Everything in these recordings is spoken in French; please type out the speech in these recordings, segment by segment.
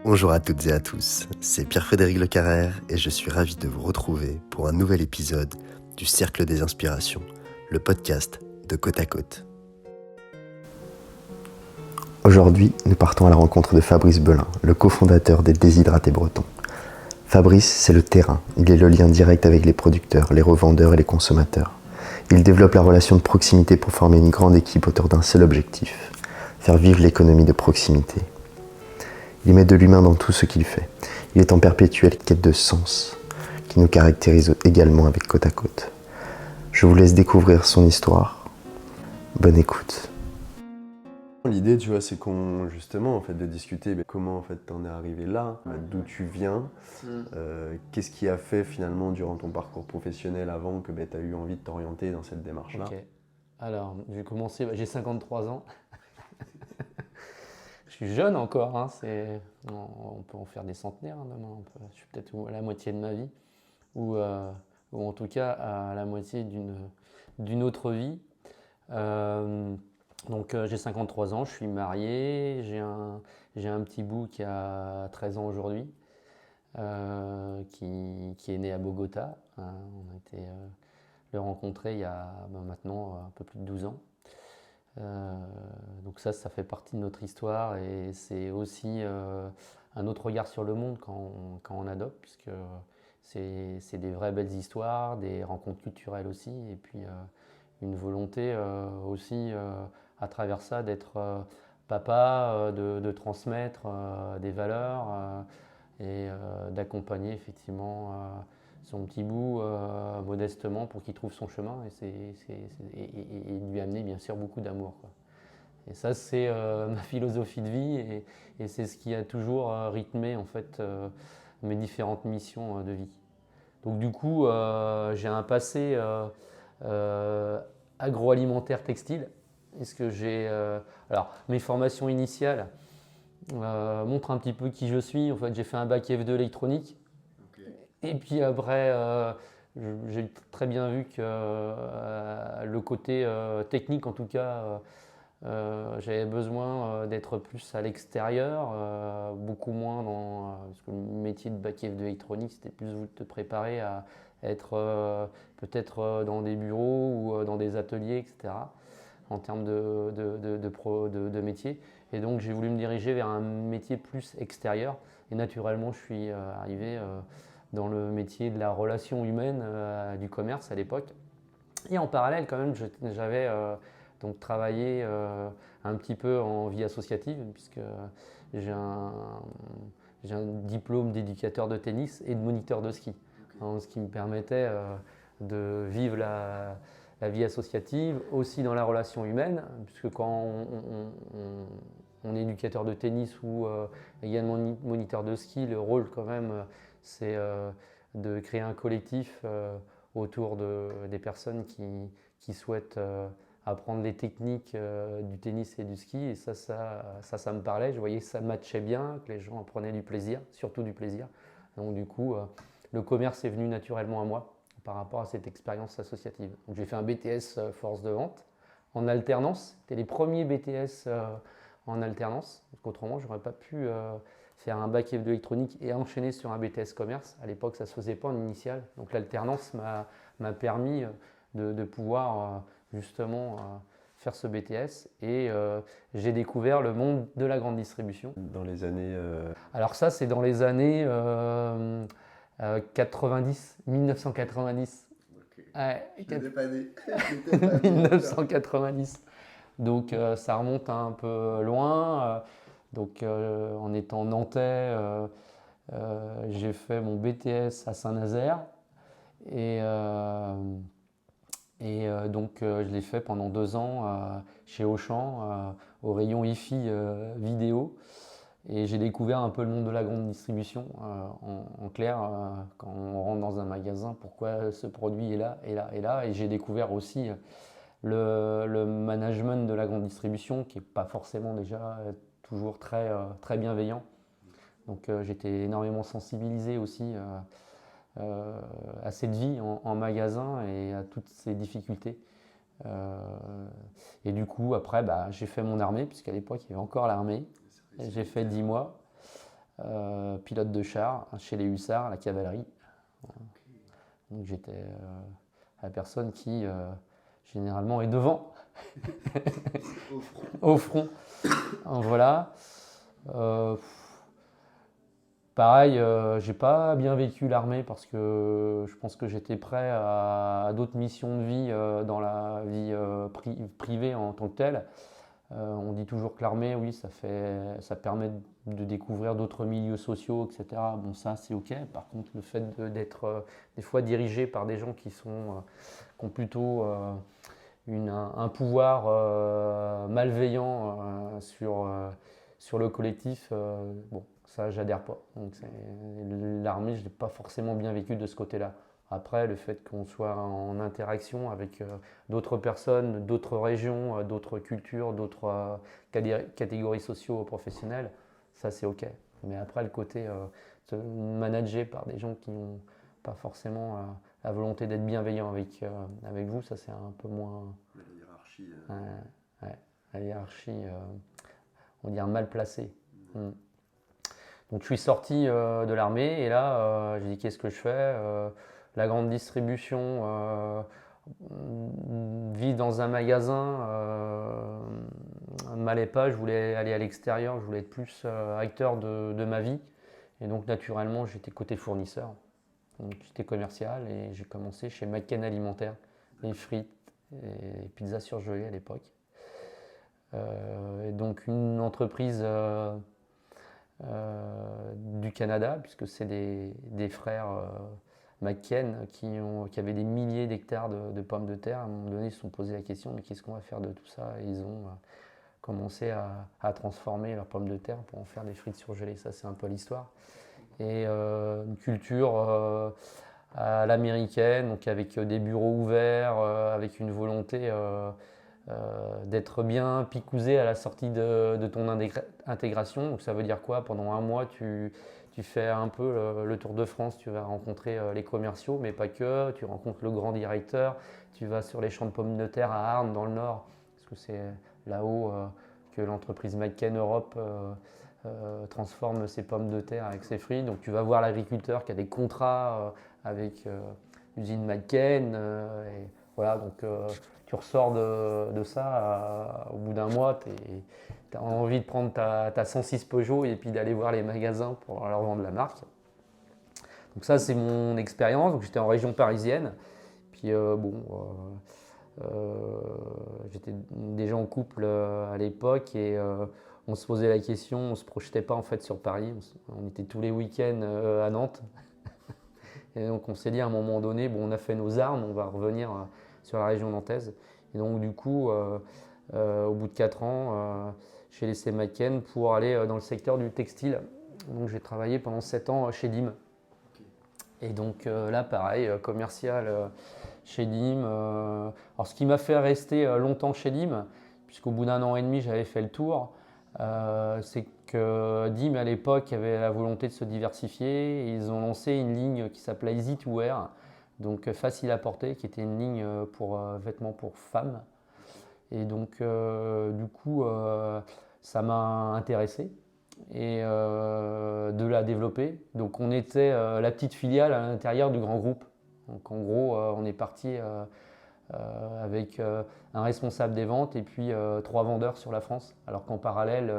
Bonjour à toutes et à tous, c'est Pierre-Frédéric Lecarrère et je suis ravi de vous retrouver pour un nouvel épisode du Cercle des Inspirations, le podcast de Côte à Côte. Aujourd'hui, nous partons à la rencontre de Fabrice Belin, le cofondateur des Déshydratés Bretons. Fabrice, c'est le terrain, il est le lien direct avec les producteurs, les revendeurs et les consommateurs. Il développe la relation de proximité pour former une grande équipe autour d'un seul objectif, faire vivre l'économie de proximité. Il met de l'humain dans tout ce qu'il fait. Il est en perpétuelle quête de sens, qui nous caractérise également avec Côte à Côte. Je vous laisse découvrir son histoire. Bonne écoute. L'idée, tu vois, c'est justement, de discuter comment t'en es arrivé là, d'où tu viens, qu'est-ce qui a fait finalement durant ton parcours professionnel avant que tu as eu envie de t'orienter dans cette démarche-là. Ok. Alors, je vais commencer. J'ai 53 ans. Je suis jeune encore. On peut en faire des centenaires demain. Je suis peut-être à la moitié de ma vie, ou en tout cas à la moitié d'une autre vie. J'ai 53 ans, je suis marié, j'ai un petit bout qui a 13 ans aujourd'hui, qui est né à Bogota. On a été le rencontrer il y a maintenant un peu plus de 12 ans. Donc ça fait partie de notre histoire et c'est aussi un autre regard sur le monde quand on adopte, puisque c'est des vraies belles histoires, des rencontres culturelles aussi, et puis une volonté aussi à travers ça d'être papa, de transmettre des valeurs et d'accompagner effectivement son petit bout modestement pour qu'il trouve son chemin et lui amener bien sûr beaucoup d'amour. Et ça, c'est ma philosophie de vie et c'est ce qui a toujours rythmé en fait mes différentes missions de vie. Donc du coup, j'ai un passé agroalimentaire textile. Est-ce que alors, mes formations initiales montrent un petit peu qui je suis. En fait, j'ai fait un bac F2 électronique. Et puis après, j'ai très bien vu que le côté technique, en tout cas, j'avais besoin d'être plus à l'extérieur, beaucoup moins parce que le métier de bac F2 électronique, c'était plus te préparer à être peut-être dans des bureaux ou dans des ateliers, etc., en termes de métier. Et donc, j'ai voulu me diriger vers un métier plus extérieur. Et naturellement, je suis arrivé dans le métier de la relation humaine, du commerce à l'époque. Et en parallèle, quand même, j'avais donc travaillé un petit peu en vie associative, puisque j'ai un, j'ai un diplôme d'éducateur de tennis et de moniteur de ski, ce qui me permettait de vivre la vie associative, aussi dans la relation humaine, puisque quand on est éducateur de tennis ou également moniteur de ski, le rôle quand même, c'est de créer un collectif autour des personnes qui souhaitent apprendre les techniques du tennis et du ski. Et ça me parlait. Je voyais que ça matchait bien, que les gens en prenaient du plaisir, surtout du plaisir. Donc du coup, le commerce est venu naturellement à moi par rapport à cette expérience associative. Donc j'ai fait un BTS force de vente en alternance. C'était les premiers BTS en alternance. Parce qu'autrement, je n'aurais pas pu faire un bac F2 électronique et enchaîner sur un BTS commerce. À l'époque, ça ne se faisait pas en initial. Donc l'alternance m'a permis de pouvoir justement faire ce BTS et j'ai découvert le monde de la grande distribution. Dans les années... Alors ça, c'est dans les années 90, 1990. Okay. Ouais, Je n'étais pas né. 1990. Donc ça remonte un peu loin. En étant nantais, j'ai fait mon BTS à Saint-Nazaire et je l'ai fait pendant 2 ans chez Auchan au rayon hi-fi vidéo. Et j'ai découvert un peu le monde de la grande distribution en clair quand on rentre dans un magasin, pourquoi ce produit est là et là et là. Et j'ai découvert aussi le management de la grande distribution qui n'est pas forcément déjà toujours très bienveillant. Donc j'étais énormément sensibilisé aussi à cette vie en magasin et à toutes ces difficultés. Et du coup, après, j'ai fait mon armée, puisqu'à l'époque, il y avait encore l'armée. J'ai fait 10 mois. pilote de char chez les hussards, la cavalerie. Donc j'étais la personne qui généralement est devant, au front. Voilà. Pareil, j'ai pas bien vécu l'armée parce que je pense que j'étais prêt à d'autres missions de vie dans la vie privée en tant que telle. On dit toujours que l'armée, oui, ça permet de découvrir d'autres milieux sociaux, etc. Bon, ça, c'est OK. Par contre, le fait d'être des fois dirigé par des gens qui ont plutôt un pouvoir malveillant sur le collectif, bon, ça, j'adhère pas. Donc, l'armée, je l'ai pas forcément bien vécu de ce côté-là. Après, le fait qu'on soit en interaction avec d'autres personnes, d'autres régions, d'autres cultures, d'autres catégories socio-professionnelles, ça c'est OK. Mais après, le côté managé par des gens qui n'ont pas forcément la volonté d'être bienveillants avec vous, ça c'est un peu moins. La hiérarchie. Ouais, la hiérarchie, on va dire mal placée. Donc je suis sorti de l'armée et là, j'ai dit qu'est-ce que je fais la grande distribution, vivre dans un magasin, m'allait pas, je voulais aller à l'extérieur, je voulais être plus acteur de ma vie. Et donc naturellement, j'étais côté fournisseur. Donc j'étais commercial et j'ai commencé chez McCain Alimentaire, les frites et pizzas surgelées à l'époque. Et donc une entreprise du Canada, puisque c'est des frères McCain qui avaient des milliers d'hectares de pommes de terre. À un moment donné, ils se sont posé la question, mais qu'est-ce qu'on va faire de tout ça? Et ils ont commencé à transformer leurs pommes de terre pour en faire des frites surgelées. Ça, c'est un peu l'histoire. Et une culture à l'américaine, donc avec des bureaux ouverts, avec une volonté d'être bien picousé à la sortie de ton intégration. Donc ça veut dire quoi? Pendant un mois, tu fais un peu le tour de France, tu vas rencontrer les commerciaux, mais pas que, tu rencontres le grand directeur, tu vas sur les champs de pommes de terre à Arnes dans le Nord, parce que c'est là-haut que l'entreprise McCain Europe transforme ses pommes de terre avec ses fruits. Donc tu vas voir l'agriculteur qui a des contrats avec l'usine McCain. Et voilà, donc tu ressors de ça, au bout d'un mois, tu as envie de prendre ta 106 Peugeot et puis d'aller voir les magasins pour leur vendre la marque. Donc ça, c'est mon expérience. Donc j'étais en région parisienne. Puis j'étais déjà en couple à l'époque et on se posait la question, on ne se projetait pas en fait sur Paris. On était tous les week-ends à Nantes. Et donc on s'est dit à un moment donné, bon, on a fait nos armes, on va revenir sur la région nantaise. Et donc du coup, au bout de 4 ans, j'ai laissé McCain pour aller dans le secteur du textile. Donc j'ai travaillé pendant 7 ans chez Dim. Et donc là, pareil, commercial chez Dim. Alors ce qui m'a fait rester longtemps chez Dim, puisqu'au bout d'un an et demi, j'avais fait le tour, c'est que Dim à l'époque avait la volonté de se diversifier. Ils ont lancé une ligne qui s'appelait Easy to Wear, donc facile à porter, qui était une ligne pour vêtements pour femmes. Et donc du coup, ça m'a intéressé et de la développer. Donc on était la petite filiale à l'intérieur du grand groupe. Donc en gros, on est parti avec un responsable des ventes et puis 3 vendeurs sur la France. Alors qu'en parallèle,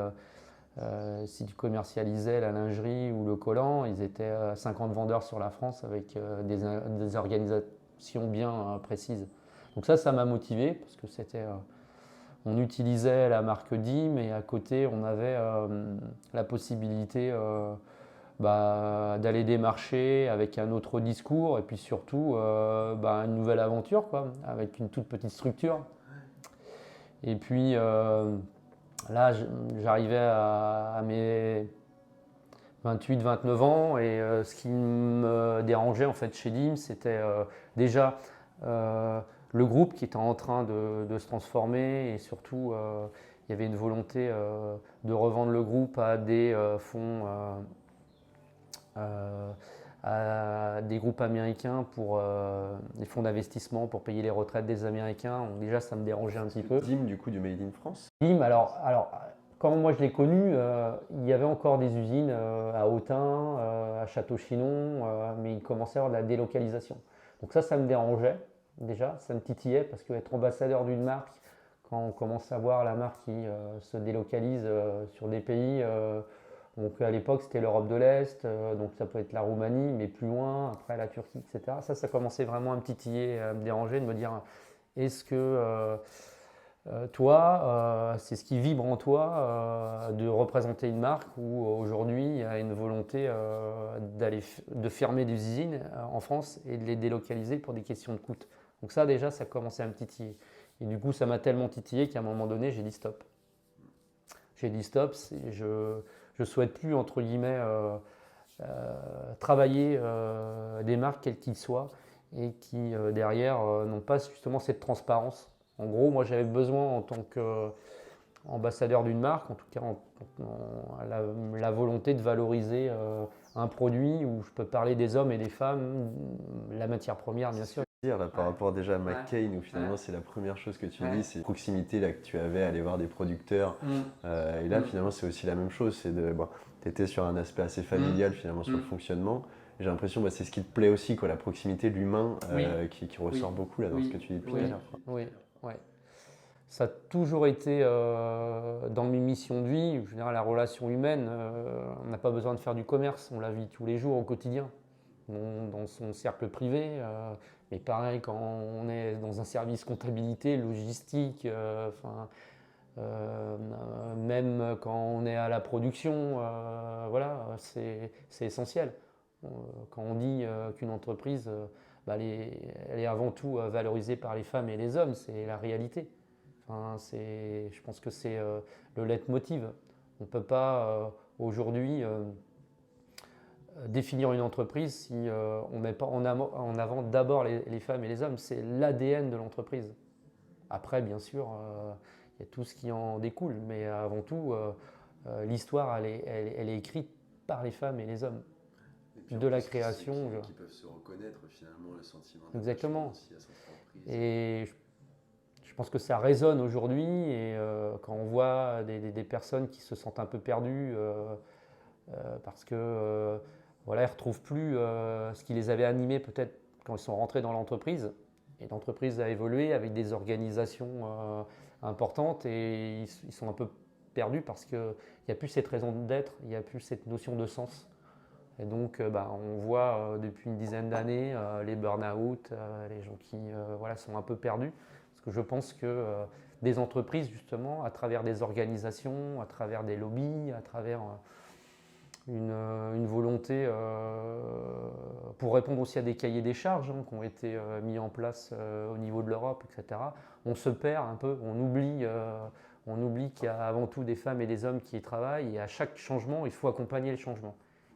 si tu commercialisais la lingerie ou le collant, ils étaient 50 vendeurs sur la France avec des organisations bien précises. Donc ça m'a motivé parce que on utilisait la marque Dim et à côté on avait la possibilité d'aller démarcher avec un autre discours et puis surtout une nouvelle aventure quoi, avec une toute petite structure. Et puis là j'arrivais à mes 28-29 ans et ce qui me dérangeait en fait chez Dim, c'était déjà le groupe qui était en train de se transformer et surtout il y avait une volonté de revendre le groupe à des fonds, à des groupes américains pour des fonds d'investissement pour payer les retraites des Américains. Donc déjà ça me dérangeait un petit peu. Dim du coup du Made in France. Dim, alors quand moi je l'ai connu, il y avait encore des usines à Autun, à Château-Chinon, mais il commençait à y avoir de la délocalisation. Donc ça me dérangeait déjà, ça me titillait parce qu'être ambassadeur d'une marque, quand on commence à voir la marque qui se délocalise sur des pays, donc à l'époque c'était l'Europe de l'Est, donc ça peut être la Roumanie, mais plus loin, après la Turquie, etc. Ça commençait vraiment à me titiller, à me déranger, de me dire est-ce que toi, c'est ce qui vibre en toi de représenter une marque où aujourd'hui il y a une volonté de fermer des usines en France et de les délocaliser pour des questions de coût. Donc ça déjà, ça commençait à me titiller. Et du coup, ça m'a tellement titillé qu'à un moment donné, j'ai dit stop. J'ai dit stop, je ne souhaite plus, entre guillemets, travailler des marques quelles qu'ils soient et qui derrière n'ont pas justement cette transparence. En gros, moi j'avais besoin en tant qu'ambassadeur d'une marque, en tout cas la volonté de valoriser un produit où je peux parler des hommes et des femmes, la matière première bien sûr. Là, par rapport déjà à McCain, où finalement c'est la première chose que tu dis, c'est la proximité là, que tu avais à aller voir des producteurs. Et là, finalement, c'est aussi la même chose. Tu étais sur un aspect assez familial finalement sur le fonctionnement. J'ai l'impression que c'est ce qui te plaît aussi, quoi, la proximité de l'humain qui ressort beaucoup là, dans ce que tu dis depuis tout à l'heure. Oui, ça a toujours été dans mes missions de vie. Je veux dire, la relation humaine, on n'a pas besoin de faire du commerce, on la vit tous les jours au quotidien, dans son cercle privé. Mais pareil, quand on est dans un service comptabilité, logistique, même quand on est à la production, voilà, c'est essentiel. Quand on dit qu'une entreprise, elle est avant tout valorisée par les femmes et les hommes, c'est la réalité. Je pense que c'est le leitmotiv. On ne peut pas aujourd'hui définir une entreprise si on ne met pas en avant d'abord les femmes et les hommes. C'est l'ADN de l'entreprise. Après, bien sûr, il y a tout ce qui en découle, mais avant tout, l'histoire, elle est écrite par les femmes et les hommes. De la création. Qui peuvent se reconnaître finalement le sentiment exactement. Aussi à cette entreprise. Et je pense que ça résonne aujourd'hui et quand on voit des personnes qui se sentent un peu perdues parce que voilà, elles ne retrouvent plus ce qui les avait animés peut-être quand ils sont rentrés dans l'entreprise. Et l'entreprise a évolué avec des organisations importantes et ils sont un peu perdus parce qu'il n'y a plus cette raison d'être, il n'y a plus cette notion de sens. Et donc, on voit depuis une dizaine d'années les burn-out, les gens qui sont un peu perdus. Parce que je pense que des entreprises, justement, à travers des organisations, à travers des lobbies, à travers une volonté pour répondre aussi à des cahiers des charges qui ont été mis en place au niveau de l'Europe, etc., on se perd un peu, on oublie qu'il y a avant tout des femmes et des hommes qui y travaillent et à chaque changement, il faut accompagner le changement.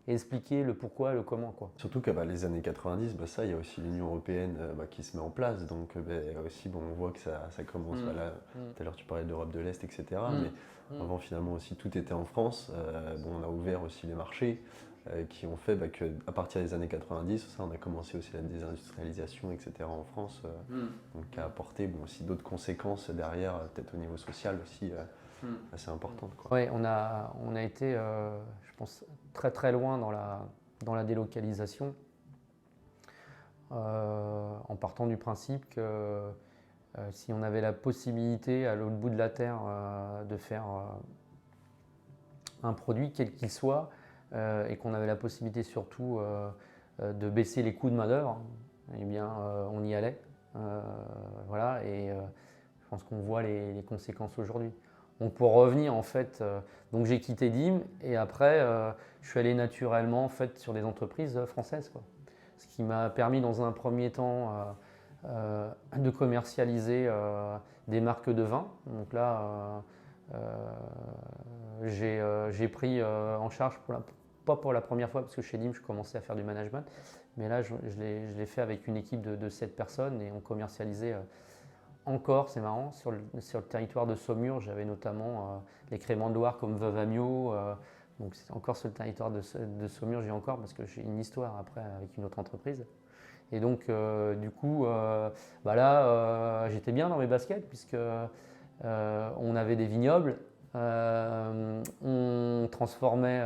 Et expliquer le pourquoi, le comment. Surtout qu'à les années 90, ça, il y a aussi l'Union européenne qui se met en place. Donc aussi, on voit que ça commence. Tout à l'heure, tu parlais de l'Europe de l'Est, etc. Mais avant, finalement, aussi, tout était en France. On a ouvert aussi les marchés qui ont fait qu'à partir des années 90, on a commencé aussi la désindustrialisation, etc. en France. Donc, qui a apporté aussi d'autres conséquences derrière, peut-être au niveau social aussi. Assez importante. Oui, on a été, je pense, très très loin dans la délocalisation, en partant du principe que si on avait la possibilité à l'autre bout de la Terre de faire un produit, quel qu'il soit, et qu'on avait la possibilité surtout de baisser les coûts de main-d'œuvre, eh bien, on y allait. Voilà, et je pense qu'on voit les conséquences aujourd'hui. Donc pour revenir en fait, donc j'ai quitté DIM et après je suis allé naturellement en fait sur des entreprises françaises, quoi. Ce qui m'a permis dans un premier temps de commercialiser des marques de vin. Donc là j'ai pris en charge pas pour la première fois parce que chez DIM je commençais à faire du management, mais là je l'ai fait avec une équipe de 7 personnes et on commercialisait. Encore, c'est marrant, sur le territoire de Saumur, j'avais notamment les créments de Loire comme Veuve Amiot. Donc c'est encore sur le territoire de Saumur, j'ai encore parce que j'ai une histoire après avec une autre entreprise. Et donc du coup, là, j'étais bien dans mes baskets puisque on avait des vignobles On transformait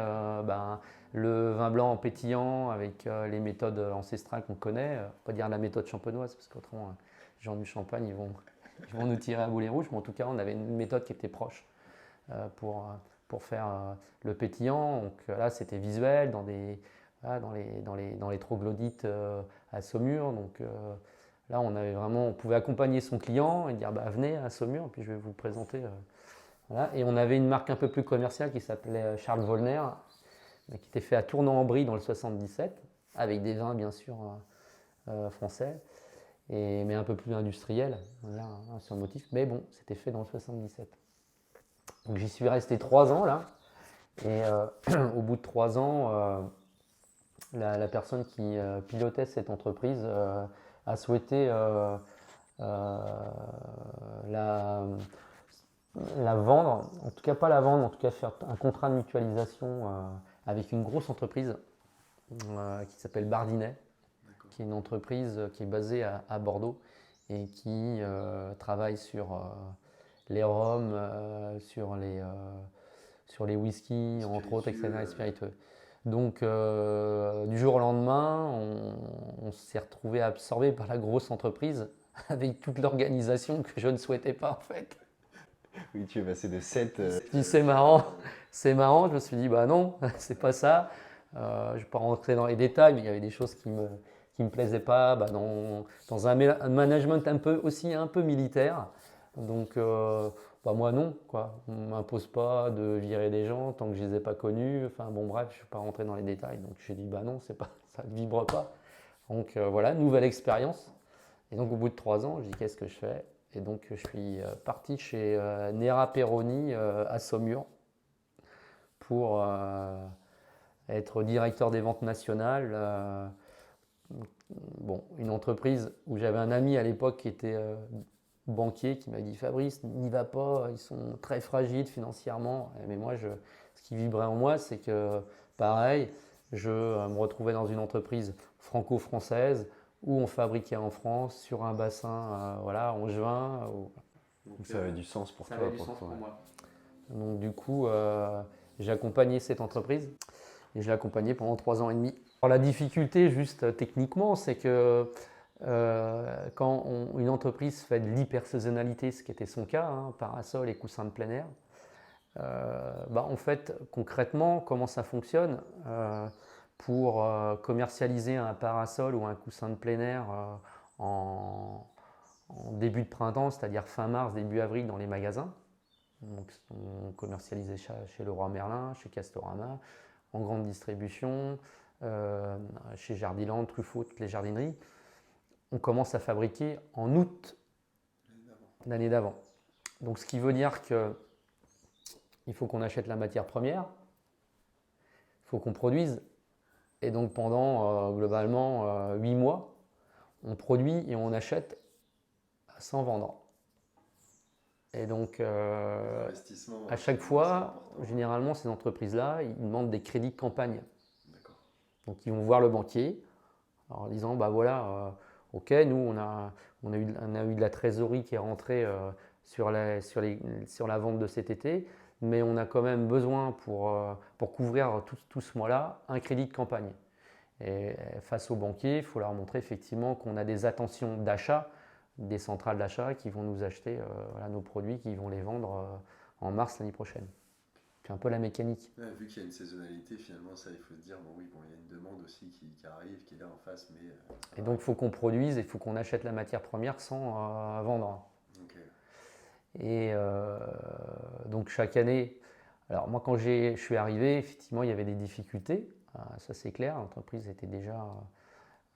le vin blanc en pétillant avec les méthodes ancestrales qu'on connaît. On va pas dire la méthode champenoise, parce qu'autrement, les gens du Champagne, ils vont nous tirer à boulet rouge. Mais en tout cas, on avait une méthode qui était proche pour faire le pétillant. Donc là, c'était visuel dans les troglodytes à Saumur. Donc là, on pouvait accompagner son client et dire venez à Saumur, et puis je vais vous présenter. Voilà. Et on avait une marque un peu plus commerciale qui s'appelait Charles Volner, qui était fait à Tournan-en-Brie dans le 77, avec des vins bien sûr français, mais un peu plus industriels, voilà, sur le motif. Mais bon, c'était fait dans le 77. Donc j'y suis resté 3 ans là, et au bout de 3 ans, la personne qui pilotait cette entreprise a souhaité la vendre, en tout cas pas la vendre, en tout cas faire un contrat de mutualisation avec une grosse entreprise qui s'appelle Bardinet, qui est une entreprise qui est basée à Bordeaux et qui travaille sur les rhums, sur les whiskies, entre autres, etc., les spiritueux. Donc du jour au lendemain, on s'est retrouvé absorbé par la grosse entreprise avec toute l'organisation que je ne souhaitais pas en fait. Oui, tu es passé de 7. Puis c'est marrant, je me suis dit non, c'est pas ça. Je ne vais pas rentrer dans les détails, mais il y avait des choses qui me plaisaient pas dans un management un peu militaire. Donc moi non, quoi. On ne m'impose pas de virer des gens tant que je ne les ai pas connus. Enfin bon bref, je ne vais pas rentrer dans les détails. Donc j'ai dit non, c'est pas, ça ne vibre pas. Donc voilà, nouvelle expérience. Et donc au bout de 3 ans, je dis qu'est-ce que je fais? Et donc je suis parti chez Nera Peroni à Saumur pour être directeur des ventes nationales. Une entreprise où j'avais un ami à l'époque qui était banquier qui m'a dit Fabrice, n'y va pas, ils sont très fragiles financièrement. Mais moi, ce qui vibrait en moi, c'est que pareil, je me retrouvais dans une entreprise franco-française où on fabriquait en France sur un bassin angevin. Donc ça avait du sens pour toi. Ça avait du sens pour moi. Donc du coup, j'ai accompagné cette entreprise et je l'ai accompagnée pendant 3 ans et demi. Alors, la difficulté, juste techniquement, c'est que quand une entreprise fait de l'hypersaisonnalité, ce qui était son cas, parasol et coussins de plein air, en fait, concrètement, comment ça fonctionne pour commercialiser un parasol ou un coussin de plein air en début de printemps, c'est-à-dire fin mars, début avril dans les magasins. Donc, on commercialisait chez Leroy Merlin, chez Castorama, en grande distribution, chez Jardiland, Truffaut, toutes les jardineries. On commence à fabriquer en août l'année d'avant. Donc ce qui veut dire qu'il faut qu'on achète la matière première, il faut qu'on produise. Et donc pendant globalement 8 mois, on produit et on achète sans vendre. Et donc à chaque fois, généralement ces entreprises-là, ils demandent des crédits de campagne. Donc ils vont voir le banquier en disant ok, nous on a eu de la trésorerie qui est rentrée sur la vente de cet été, mais on a quand même besoin pour couvrir tout ce mois-là un crédit de campagne. Et face aux banquiers, il faut leur montrer effectivement qu'on a des attentions d'achat, des centrales d'achat qui vont nous acheter nos produits, qui vont les vendre en mars l'année prochaine. C'est un peu la mécanique. Ouais, vu qu'il y a une saisonnalité, finalement, ça, il faut se dire, il y a une demande aussi qui arrive, qui est là en face. Et donc, il faut qu'on produise et il faut qu'on achète la matière première sans vendre. Okay. Et donc, chaque année, alors moi, quand je suis arrivé, effectivement, il y avait des difficultés. Ça, c'est clair, l'entreprise était déjà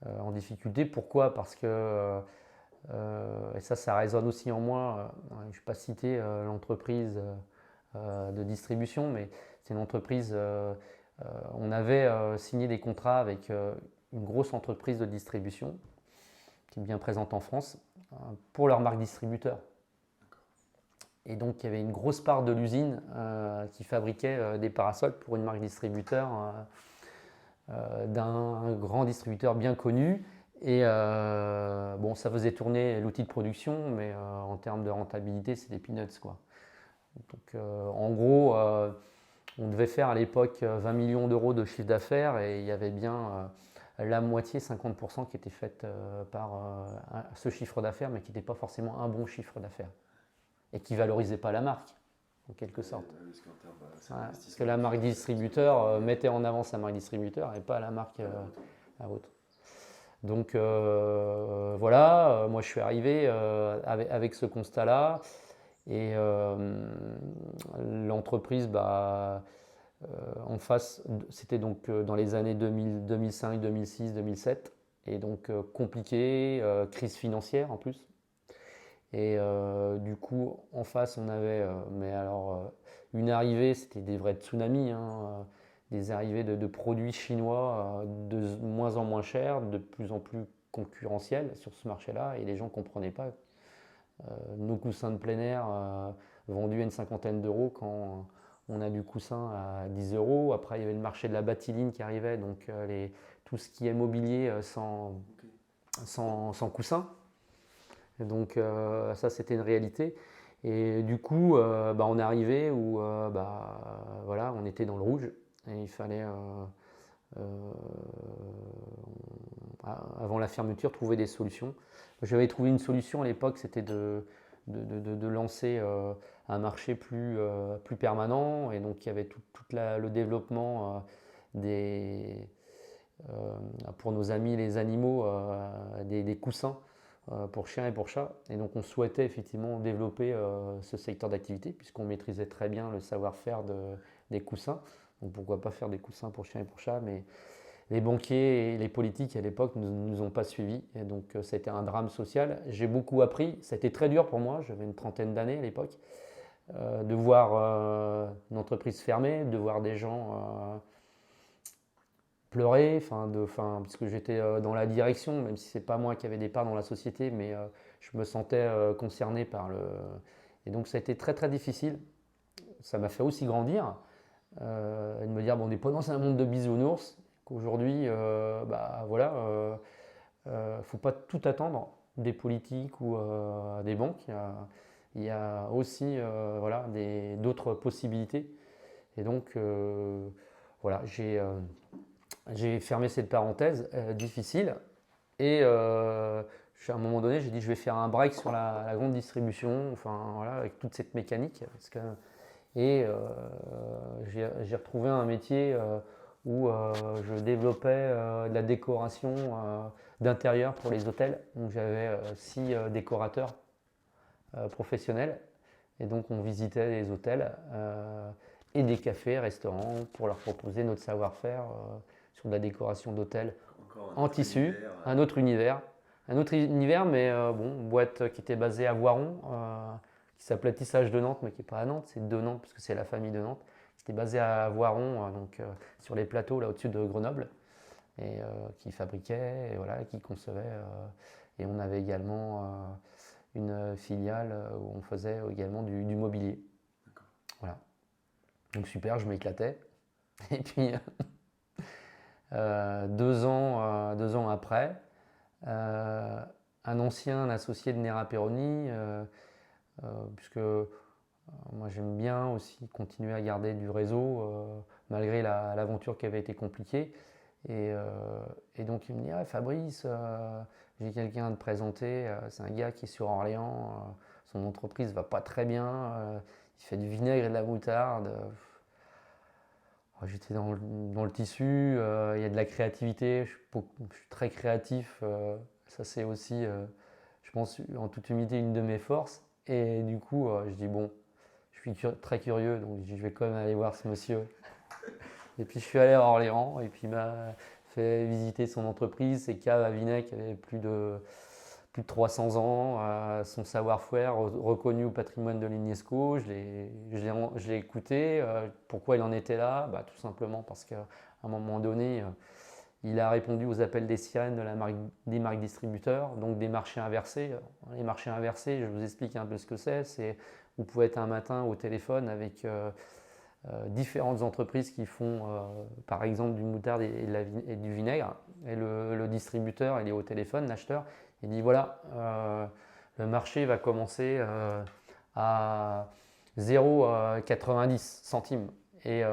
en difficulté. Pourquoi? Parce que, et ça résonne aussi en moi, je ne vais pas citer l'entreprise de distribution, mais c'est une entreprise, on avait signé des contrats avec une grosse entreprise de distribution qui est bien présente en France pour leur marque distributeur. Et donc il y avait une grosse part de l'usine qui fabriquait des parasols pour une marque distributeur d'un grand distributeur bien connu. Et ça faisait tourner l'outil de production, mais en termes de rentabilité, c'est des peanuts, quoi. Donc, en gros, on devait faire à l'époque 20 millions d'euros de chiffre d'affaires et il y avait bien la moitié, 50% qui était faite par ce chiffre d'affaires, mais qui n'était pas forcément un bon chiffre d'affaires et qui ne valorisait pas la marque, en quelque sorte. Parce que la marque distributeur mettait en avant sa marque distributeur et pas la marque la vôtre. Donc voilà, moi je suis arrivé avec ce constat-là et l'entreprise, en face, c'était donc dans les années 2005, 2006, 2007 et donc compliqué, crise financière en plus. Et du coup, en face, on avait, une arrivée, c'était des vrais tsunamis, des arrivées de produits chinois de moins en moins chers, de plus en plus concurrentiels sur ce marché-là, et les gens ne comprenaient pas. Nos coussins de plein air vendus à une cinquantaine d'euros quand on a du coussin à 10 euros. Après, il y avait le marché de la batiline qui arrivait, donc tout ce qui est mobilier sans coussin. Et donc ça, c'était une réalité. Et du coup, on est arrivé où voilà, on était dans le rouge et il fallait, avant la fermeture, trouver des solutions. J'avais trouvé une solution à l'époque, c'était de lancer un marché plus permanent. Et donc il y avait tout le développement pour nos amis les animaux, des coussins pour chiens et pour chats. Et donc on souhaitait effectivement développer ce secteur d'activité puisqu'on maîtrisait très bien le savoir-faire des coussins. Donc pourquoi pas faire des coussins pour chiens et pour chats, mais les banquiers et les politiques à l'époque ne nous ont pas suivis. Et donc c'était un drame social. J'ai beaucoup appris, ça a été très dur pour moi, j'avais une trentaine d'années à l'époque, de voir une entreprise fermer, de voir des gens pleurer, puisque j'étais dans la direction, même si c'est pas moi qui avais des parts dans la société, mais je me sentais concerné par le. Et donc ça a été très très difficile. Ça m'a fait aussi grandir et de me dire bon, on n'est pas dans un monde de bisounours, qu'aujourd'hui, faut pas tout attendre des politiques ou des banques. Il y a aussi d'autres possibilités. Et donc voilà, j'ai fermé cette parenthèse difficile et à un moment donné, j'ai dit je vais faire un break sur la grande distribution, avec toute cette mécanique. Et j'ai retrouvé un métier où je développais de la décoration d'intérieur pour les hôtels. Donc j'avais 6 décorateurs professionnels et donc on visitait les hôtels et des cafés, restaurants pour leur proposer notre savoir-faire sur de la décoration d'hôtels en tissu, un autre univers, mais boîte qui était basée à Voiron, qui s'appelait Tissage de Nantes, mais qui n'est pas à Nantes, c'est de Nantes, puisque c'est la famille de Nantes, qui était basée à Voiron, sur les plateaux là au-dessus de Grenoble, et qui fabriquait, et voilà, qui concevait. Et on avait également une filiale où on faisait également du mobilier. D'accord. Voilà. Donc super, je m'éclatais. Et puis 2 ans après, un associé de Nera Peroni, puisque moi j'aime bien aussi continuer à garder du réseau malgré l'aventure qui avait été compliquée. Et donc il me dit Fabrice, j'ai quelqu'un à te présenter, c'est un gars qui est sur Orléans, son entreprise va pas très bien, il fait du vinaigre et de la moutarde. J'étais dans le tissu, il y a de la créativité, je suis très créatif, ça c'est aussi, je pense en toute humilité, une de mes forces. Et du coup, je dis bon, je suis très curieux, donc je vais quand même aller voir ce monsieur. Et puis je suis allé à Orléans et puis il m'a fait visiter son entreprise, ses caves à vinaigre qui avaient plus de 300 ans, son savoir-faire reconnu au patrimoine de l'UNESCO. Je l'ai écouté. Pourquoi il en était là? Tout simplement parce qu'à un moment donné, il a répondu aux appels des sirènes des marques distributeurs, donc des marchés inversés. Les marchés inversés, je vous explique un peu ce que c'est. Vous pouvez être un matin au téléphone avec différentes entreprises qui font par exemple du moutarde et du vinaigre. Et le distributeur, il est au téléphone, l'acheteur. Il dit voilà, le marché va commencer à 0,90 centimes. Et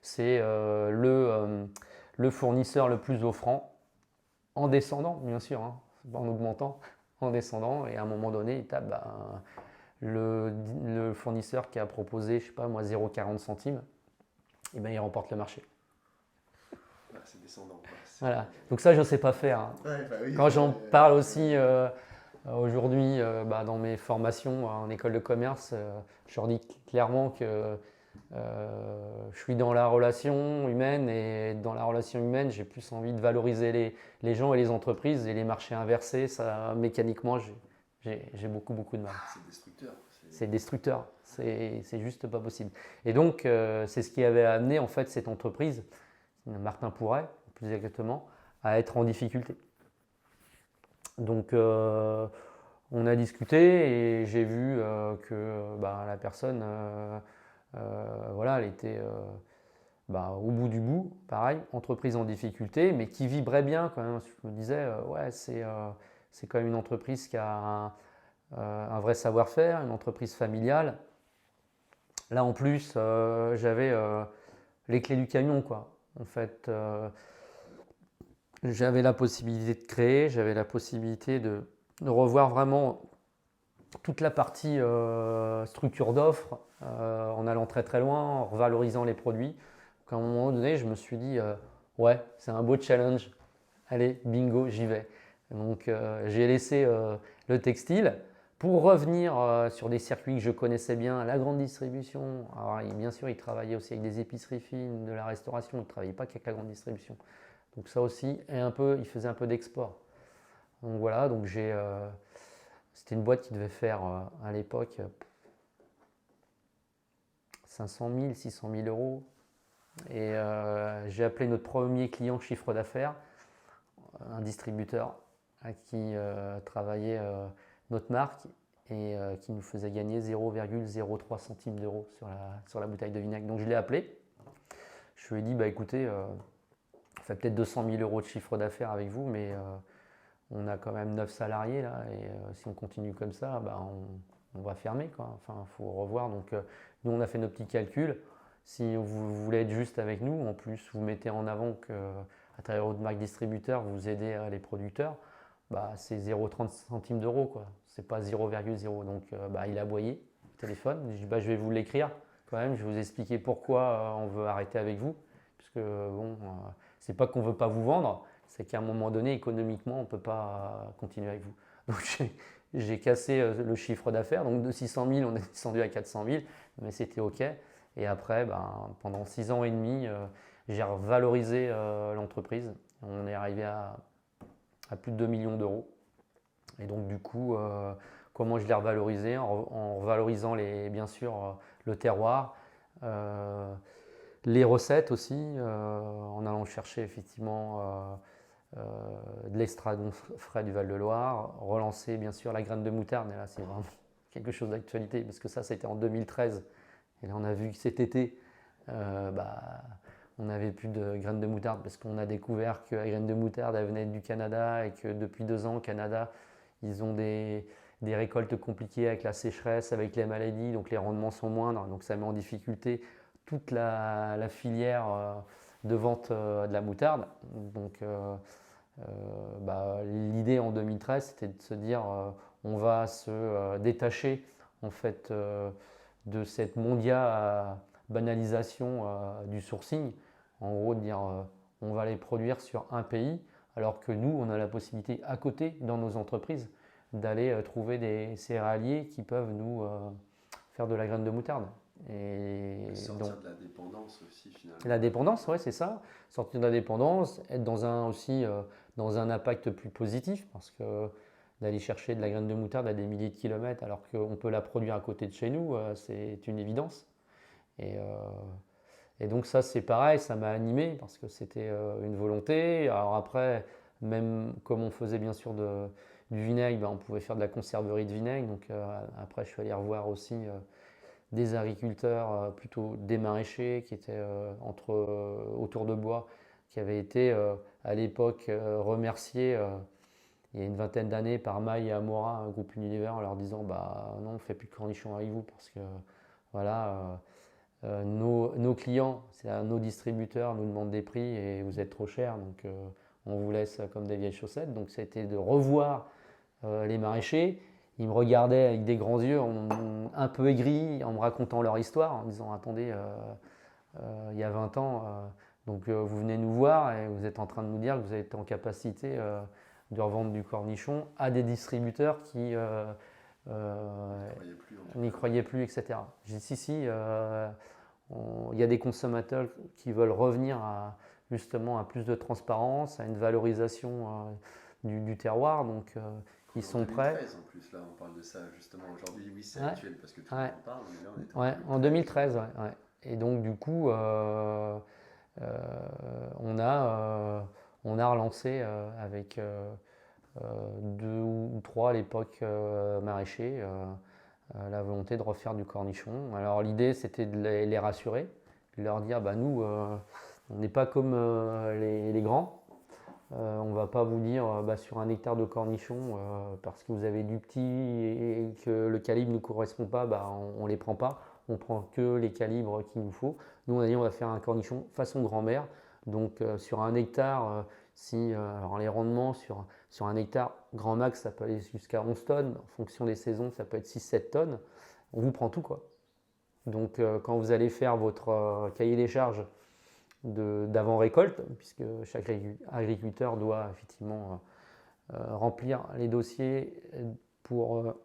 c'est le fournisseur le plus offrant en descendant, bien sûr, hein, pas en augmentant, en descendant. Et à un moment donné, il tape le fournisseur qui a proposé, je sais pas moi, 0,40 centimes, et ben il remporte le marché. C'est descendant. Voilà. Donc ça, je ne sais pas faire. Hein. Ouais, bah oui, quand j'en parle aussi aujourd'hui dans mes formations en école de commerce, je leur dis clairement que je suis dans la relation humaine et dans la relation humaine, j'ai plus envie de valoriser les gens et les entreprises et les marchés inversés, ça, mécaniquement, j'ai beaucoup de mal. C'est destructeur. C'est destructeur, c'est juste pas possible. Et donc, c'est ce qui avait amené en fait cette entreprise, Martin Pourret, plus exactement, à être en difficulté. Donc, on a discuté et j'ai vu que la personne, elle était au bout du bout, pareil, entreprise en difficulté, mais qui vibrait bien quand même. Je me disais, c'est quand même une entreprise qui a un vrai savoir-faire, une entreprise familiale. Là, en plus, j'avais les clés du camion, quoi. En fait, j'avais la possibilité de créer, j'avais la possibilité de revoir vraiment toute la partie structure d'offres en allant très très loin, en revalorisant les produits. Donc, à un moment donné, je me suis dit, c'est un beau challenge. Allez, bingo, j'y vais. Donc, j'ai laissé le textile pour revenir sur des circuits que je connaissais bien, la grande distribution. Alors, bien sûr, il travaillait aussi avec des épiceries fines, de la restauration, il ne travaillait pas qu'avec la grande distribution. Donc ça aussi, il faisait un peu d'export. Donc voilà, donc c'était une boîte qui devait faire à l'époque 500 000, 600 000 euros. Et j'ai appelé notre premier client chiffre d'affaires, un distributeur à qui travaillait notre marque et qui nous faisait gagner 0,03 centimes d'euros sur la bouteille de vinaigre. Donc je l'ai appelé. Je lui ai dit, écoutez, on fait peut-être 200 000 euros de chiffre d'affaires avec vous, mais on a quand même 9 salariés là, et si on continue comme ça, on va fermer, quoi. Enfin, il faut revoir. Donc nous, on a fait nos petits calculs. Si vous voulez être juste avec nous, en plus, vous mettez en avant qu'à travers votre marque distributeur, vous aidez les producteurs, c'est 0,30 centimes d'euros, quoi. C'est pas 0,0. Donc il a aboyé au téléphone. Je dis, je vais vous l'écrire quand même. Je vais vous expliquer pourquoi on veut arrêter avec vous. Puisque c'est pas qu'on veut pas vous vendre, c'est qu'à un moment donné, économiquement, on ne peut pas continuer avec vous. Donc j'ai cassé le chiffre d'affaires. Donc de 600 000, on est descendu à 400 000, mais c'était OK. Et après, pendant 6 ans et demi, j'ai revalorisé l'entreprise. On est arrivé à plus de 2 millions d'euros. Et donc du coup, comment je l'ai revalorisé? En revalorisant bien sûr le terroir, les recettes aussi, en allant chercher effectivement de l'extraction frais du Val-de-Loire, relancer bien sûr la graine de moutarde, et là c'est vraiment quelque chose d'actualité parce que ça c'était en 2013 et là on a vu que cet été on n'avait plus de graines de moutarde parce qu'on a découvert que la graine de moutarde elle venait du Canada et que depuis 2 ans au Canada ils ont des récoltes compliquées avec la sécheresse, avec les maladies, donc les rendements sont moindres, donc ça met en difficulté toute la filière de vente de la moutarde. Donc l'idée en 2013 c'était de se dire on va se détacher en fait de cette banalisation du sourcing, en gros de dire on va les produire sur un pays alors que nous on a la possibilité à côté dans nos entreprises d'aller trouver des céréaliers qui peuvent nous faire de la graine de moutarde. Et sortir de la dépendance aussi finalement. La dépendance, ouais, c'est ça. Sortir de la dépendance, être dans un impact plus positif parce que d'aller chercher de la graine de moutarde à des milliers de kilomètres alors qu'on peut la produire à côté de chez nous, c'est une évidence. Et donc ça c'est pareil, ça m'a animé parce que c'était une volonté. Alors après, même comme on faisait bien sûr du vinaigre, on pouvait faire de la conserverie de vinaigre. Donc après je suis allé revoir aussi des agriculteurs, plutôt des maraîchers qui étaient autour de Bois, qui avaient été à l'époque remerciés il y a une vingtaine d'années par Maille et Amora, un groupe Unilever, en leur disant non, on ne fait plus de cornichons avec vous parce que voilà, nos clients, c'est-à-dire nos distributeurs nous demandent des prix et vous êtes trop cher, donc on vous laisse comme des vieilles chaussettes. Donc ça a été de revoir les maraîchers. Ils me regardaient avec des grands yeux, un peu aigris, en me racontant leur histoire, en disant attendez, il y a 20 ans, donc vous venez nous voir et vous êtes en train de nous dire que vous êtes en capacité de revendre du cornichon à des distributeurs qui n'y croyaient plus, etc. J'ai dit si, il y a des consommateurs qui veulent revenir justement à plus de transparence, à une valorisation du terroir, donc ils sont prêts. En plus, là, on parle de ça justement aujourd'hui. Oui, c'est actuel parce que tout le monde en parle, mais là, on est en 2013. Ouais. Et donc, du coup, on a relancé avec 2 ou 3 à l'époque maraîchers la volonté de refaire du cornichon. Alors, l'idée, c'était de les rassurer, de leur dire nous, on n'est pas comme les grands. On ne va pas vous dire sur 1 hectare de cornichons, parce que vous avez du petit et que le calibre ne nous correspond pas, on ne les prend pas. On prend que les calibres qu'il nous faut. Nous, on a dit on va faire un cornichon façon grand-mère. Donc sur 1 hectare, alors les rendements sur 1 hectare, grand max, ça peut aller jusqu'à 11 tonnes. En fonction des saisons, ça peut être 6-7 tonnes. On vous prend tout, quoi. Donc quand vous allez faire votre cahier des charges d'avant-récolte, puisque chaque agriculteur doit effectivement remplir les dossiers pour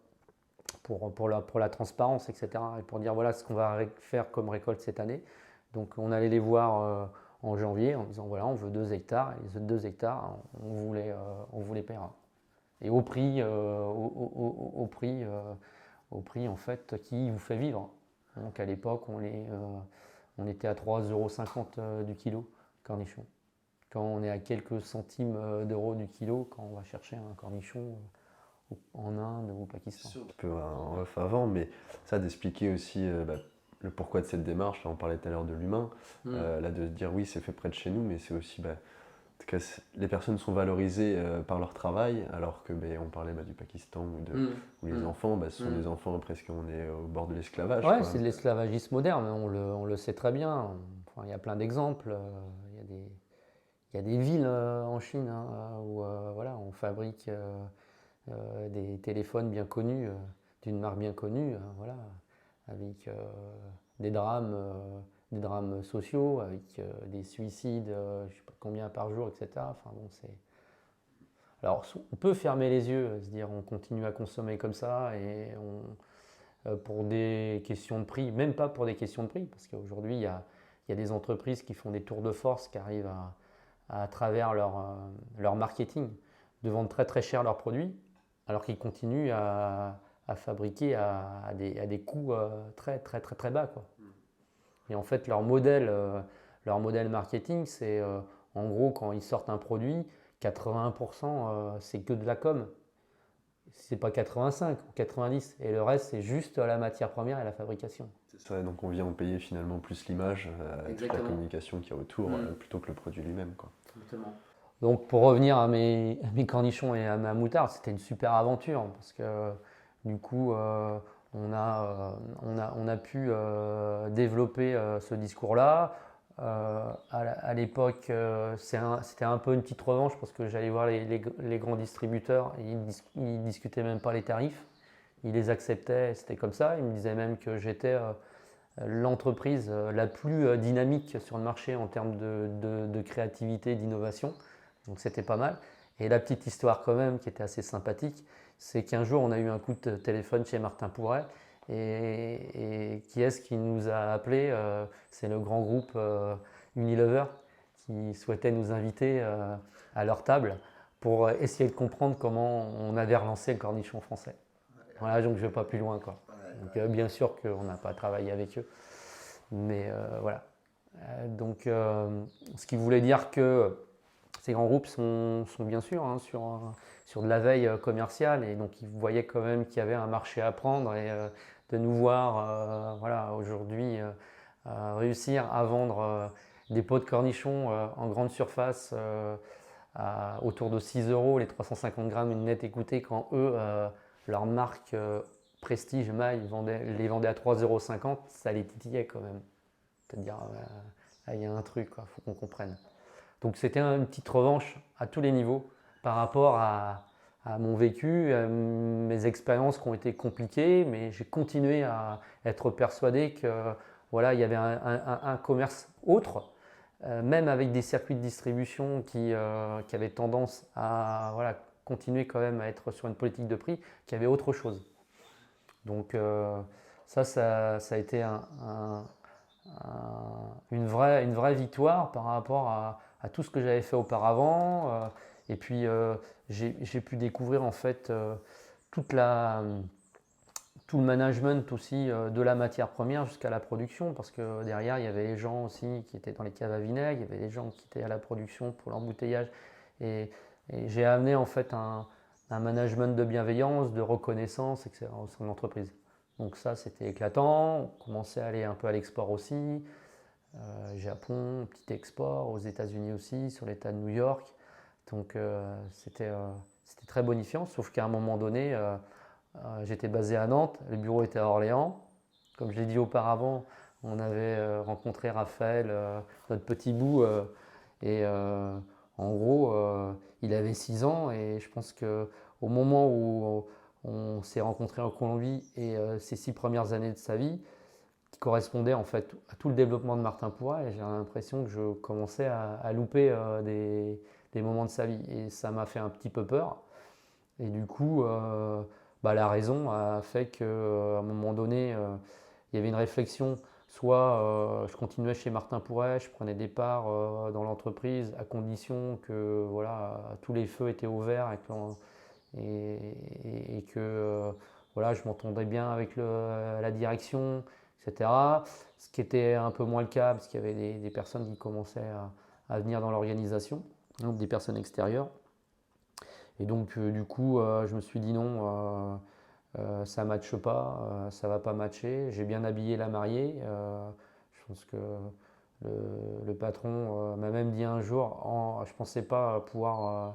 la transparence, etc. Et pour dire voilà ce qu'on va faire comme récolte cette année. Donc on allait les voir en janvier en disant voilà on veut 2 hectares, et les 2 hectares on vous les paiera. Et au prix en fait qui vous fait vivre. Donc à l'époque on était à 3,50 € du kilo cornichon. Quand on est à quelques centimes d'euros du kilo, quand on va chercher un cornichon en Inde ou au Pakistan. Un peu en off avant, mais ça d'expliquer aussi le pourquoi de cette démarche. Là, on parlait tout à l'heure de l'humain, là de se dire oui c'est fait près de chez nous, mais c'est aussi en tout cas, les personnes sont valorisées par leur travail, alors que on parlait du Pakistan ou les enfants, ce sont des enfants presque, on est au bord de l'esclavage. Ouais, c'est de l'esclavagisme moderne, on le sait très bien. Enfin, il y a plein d'exemples. Il y a des villes en Chine où on fabrique des téléphones bien connus, d'une marque bien connue, avec des drames sociaux, avec des suicides, je ne sais pas combien par jour, etc. Enfin, alors, on peut fermer les yeux, se dire on continue à consommer comme ça, et pour des questions de prix, même pas pour des questions de prix, parce qu'aujourd'hui, il y a des entreprises qui font des tours de force, qui arrivent à travers leur marketing, de vendre très très cher leurs produits, alors qu'ils continuent à fabriquer à des coûts très très très très bas, quoi. Et en fait, leur modèle marketing, c'est en gros quand ils sortent un produit, 80% c'est que de la com. C'est pas 85 ou 90, et le reste c'est juste la matière première et la fabrication. C'est vrai, donc on vient en payer finalement plus l'image, toute la communication qu'il y a autour, plutôt que le produit lui-même, quoi. Exactement. Donc pour revenir à mes cornichons et à ma moutarde, c'était une super aventure, parce que du coup on a pu développer ce discours-là. À l'époque, c'était un peu une petite revanche, parce que j'allais voir les grands distributeurs, et ils discutaient même pas les tarifs, ils les acceptaient, c'était comme ça. Ils me disaient même que j'étais l'entreprise la plus dynamique sur le marché en termes de créativité, d'innovation, donc c'était pas mal. Et la petite histoire quand même qui était assez sympathique, c'est qu'un jour on a eu un coup de téléphone chez Martin Pourret, et qui est-ce qui nous a appelé? C'est le grand groupe Unilever, qui souhaitait nous inviter à leur table pour essayer de comprendre comment on avait relancé le cornichon français. Voilà, donc je ne vais pas plus loin, quoi. Donc, bien sûr qu'on n'a pas travaillé avec eux, mais voilà. Donc ce qui voulait dire que ces grands groupes sont bien sûr sur de la veille commerciale, et donc ils voyaient quand même qu'il y avait un marché à prendre, et de nous voir aujourd'hui réussir à vendre des pots de cornichons en grande surface autour de 6 € les 350 grammes une nette écoutée, quand eux, leur marque Prestige, Maille les vendaient à 3,50 €, ça les titillait quand même. C'est-à-dire, il y a un truc, il faut qu'on comprenne. Donc c'était une petite revanche à tous les niveaux par rapport à mon vécu, à mes expériences qui ont été compliquées, mais j'ai continué à être persuadé que voilà, il y avait un commerce autre, même avec des circuits de distribution qui avaient tendance à voilà, continuer quand même à être sur une politique de prix, qu'il y avait autre chose. Donc ça a été une vraie victoire par rapport à tout ce que j'avais fait auparavant. Et puis j'ai pu découvrir en fait tout le management aussi de la matière première jusqu'à la production, parce que derrière il y avait les gens aussi qui étaient dans les caves à vinaigre, il y avait les gens qui étaient à la production pour l'embouteillage. Et j'ai amené en fait un management de bienveillance, de reconnaissance, etc. au sein de l'entreprise. Donc ça, c'était éclatant. On commençait à aller un peu à l'export aussi. Japon, petit export, aux États-Unis aussi, sur l'État de New York. Donc c'était très bonifiant, sauf qu'à un moment donné, j'étais basé à Nantes, le bureau était à Orléans. Comme je l'ai dit auparavant, on avait rencontré Raphaël, notre petit bout, et en gros, il avait 6 ans, et je pense qu'au moment où on s'est rencontrés en Colombie et ses 6 premières années de sa vie, qui correspondaient en fait à tout le développement de Martin Pourra, et j'ai l'impression que je commençais à louper des moments de sa vie, et ça m'a fait un petit peu peur. Et du coup, la raison a fait qu'à un moment donné, il y avait une réflexion. Soit je continuais chez Martin Pourret, je prenais des parts dans l'entreprise à condition que voilà, tous les feux étaient ouverts et que voilà, je m'entendais bien avec la direction, etc. Ce qui était un peu moins le cas parce qu'il y avait des personnes qui commençaient à venir dans l'organisation, donc des personnes extérieures. Et donc du coup, je me suis dit non, ça ne matche pas, ça ne va pas matcher. J'ai bien habillé la mariée. Je pense que le patron m'a même dit un jour, je ne pensais pas pouvoir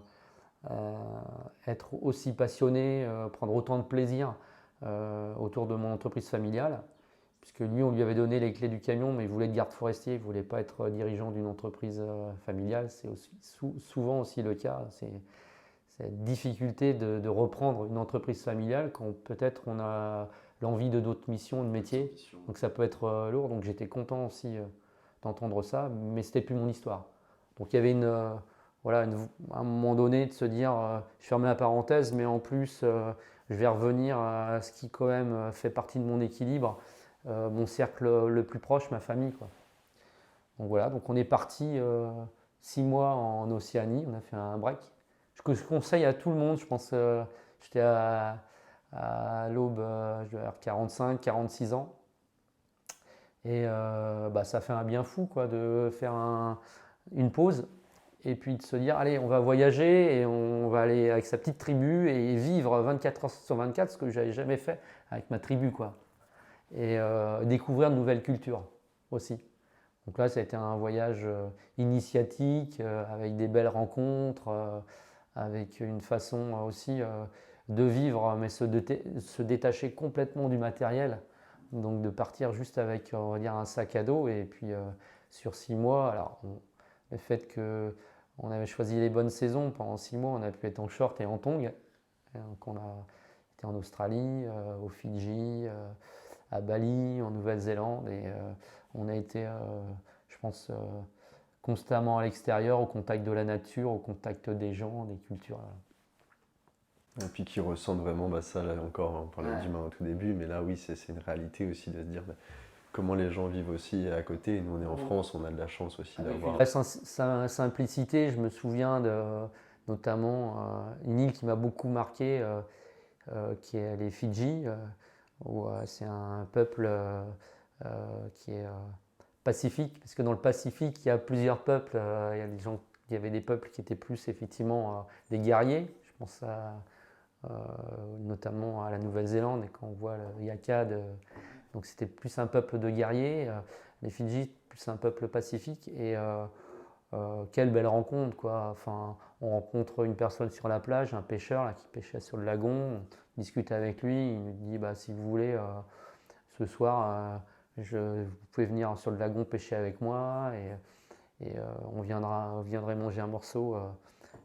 être aussi passionné, prendre autant de plaisir autour de mon entreprise familiale. Puisque lui, on lui avait donné les clés du camion, mais il voulait être garde forestier, il ne voulait pas être dirigeant d'une entreprise familiale. C'est souvent aussi le cas. C'est cette difficulté de reprendre une entreprise familiale quand peut-être on a l'envie de d'autres missions, de métiers. Donc ça peut être lourd. Donc j'étais content aussi d'entendre ça, mais c'était plus mon histoire. Donc il y avait à un moment donné de se dire, je ferme la parenthèse, mais en plus je vais revenir à ce qui quand même fait partie de mon équilibre, mon cercle le plus proche, ma famille, quoi. Donc voilà, donc on est parti 6 mois en Océanie, on a fait un break. Je conseille à tout le monde, je pense, j'étais à l'aube, je dois avoir 45, 46 ans. Et ça fait un bien fou quoi, de faire une pause et puis de se dire, allez, on va voyager et on va aller avec sa petite tribu et vivre 24 heures sur 24, ce que je n'avais jamais fait avec ma tribu, quoi. Et découvrir de nouvelles cultures aussi. Donc là, ça a été un voyage initiatique, avec des belles rencontres, avec une façon aussi de vivre, mais se détacher complètement du matériel. Donc de partir juste avec, on va dire, un sac à dos. Et puis sur 6 mois, alors le fait qu'on avait choisi les bonnes saisons, pendant 6 mois, on a pu être en short et en tongs. Donc on a été en Australie, aux Fidji, à Bali, en Nouvelle-Zélande. Et on a été, je pense, constamment à l'extérieur, au contact de la nature, au contact des gens, des cultures. Et puis qui ressentent vraiment ça, là encore, on parlait d'humain au tout début, mais là oui, c'est une réalité aussi de se dire comment les gens vivent aussi à côté. Nous on est en France, on a de la chance aussi d'avoir... Sa simplicité, je me souviens notamment une île qui m'a beaucoup marqué, qui est les Fidji, où c'est un peuple qui est... Pacifique, parce que dans le Pacifique, il y a plusieurs peuples. Il y avait des peuples qui étaient plus effectivement des guerriers. Je pense notamment à la Nouvelle-Zélande, et quand on voit le Yakad, donc c'était plus un peuple de guerriers. Les Fidji, plus un peuple pacifique. Et quelle belle rencontre, quoi. Enfin, on rencontre une personne sur la plage, un pêcheur là, qui pêchait sur le lagon, on discute avec lui, il nous dit bah, si vous voulez, ce soir, vous pouvez venir sur le lagon pêcher avec moi et vous viendrez manger un morceau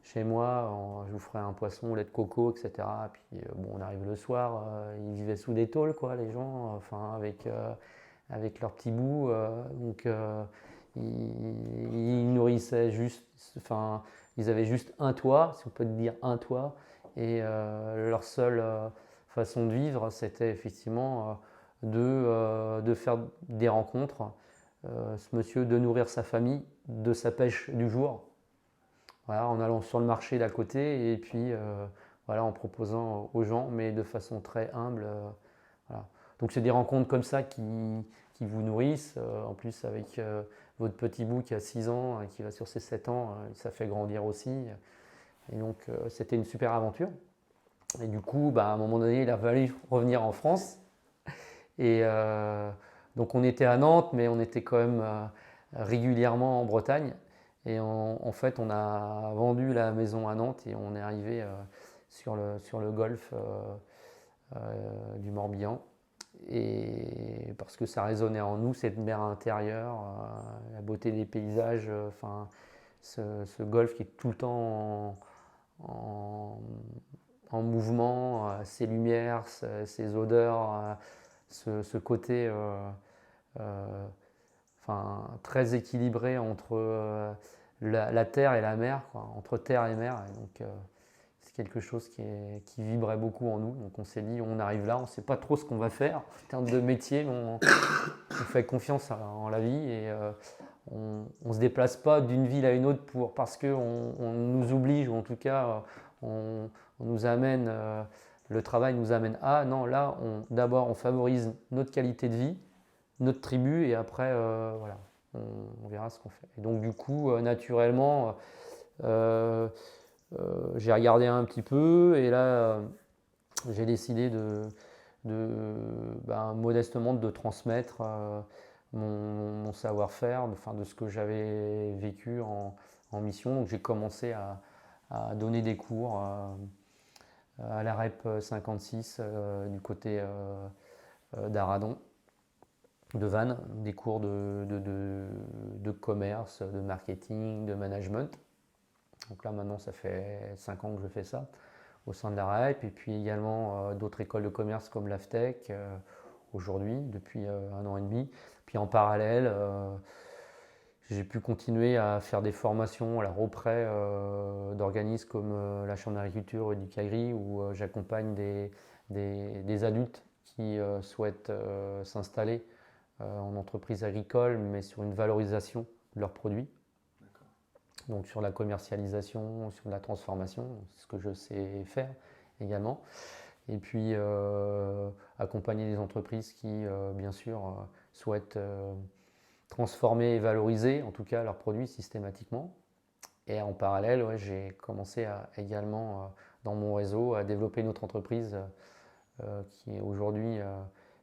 chez moi, je vous ferai un poisson au lait de coco, etc. Puis bon, on arrive le soir, ils vivaient sous des tôles, quoi, les gens, enfin, avec leurs petits bouts. Donc, ils nourrissaient juste, enfin, ils avaient juste un toit, si on peut dire un toit, et leur seule façon de vivre, c'était effectivement de faire des rencontres. Ce monsieur de nourrir sa famille de sa pêche du jour, voilà, en allant sur le marché d'à côté et puis voilà, en proposant aux gens, mais de façon très humble. Voilà. Donc c'est des rencontres comme ça qui vous nourrissent. En plus avec votre petit bout qui a 6 ans, qui va sur ses 7 ans, ça fait grandir aussi. Et donc c'était une super aventure. Et du coup, bah, à un moment donné, il a fallu revenir en France. Et donc on était à Nantes, mais on était quand même régulièrement en Bretagne. Et en fait, on a vendu la maison à Nantes et on est arrivé sur le golfe du Morbihan. Et parce que ça résonnait en nous, cette mer intérieure, la beauté des paysages, enfin, ce golfe qui est tout le temps en mouvement, ses lumières, ses odeurs, ce côté enfin, très équilibré entre la terre et la mer, quoi, entre terre et mer. Et donc, c'est quelque chose qui vibrait beaucoup en nous. Donc, on s'est dit, on arrive là, on ne sait pas trop ce qu'on va faire en termes de métier, mais on fait confiance en la vie et on ne se déplace pas d'une ville à une autre parce qu'on nous oblige, ou en tout cas, on nous amène, le travail nous amène à. Non, là, d'abord, on favorise notre qualité de vie, notre tribu, et après, voilà, on verra ce qu'on fait. Et donc, du coup, naturellement, j'ai regardé un petit peu, et là, j'ai décidé modestement de transmettre mon savoir-faire, enfin, de ce que j'avais vécu en mission. Donc, j'ai commencé à donner des cours à la REP 56 du côté d'Aradon, de Vannes, des cours de commerce, de marketing, de management. Donc là maintenant ça fait 5 ans que je fais ça au sein de la REP, et puis également d'autres écoles de commerce comme l'AFTEC aujourd'hui depuis 1 an et demi. Puis en parallèle, j'ai pu continuer à faire des formations alors, auprès d'organismes comme la Chambre d'agriculture et du CAGRI, où j'accompagne des adultes qui souhaitent s'installer en entreprise agricole, mais sur une valorisation de leurs produits. Donc sur la commercialisation, sur la transformation, c'est ce que je sais faire également. Et puis accompagner des entreprises qui, bien sûr, souhaitent transformer et valoriser, en tout cas, leurs produits systématiquement. Et en parallèle, ouais, j'ai commencé également, dans mon réseau, à développer une autre entreprise qui est aujourd'hui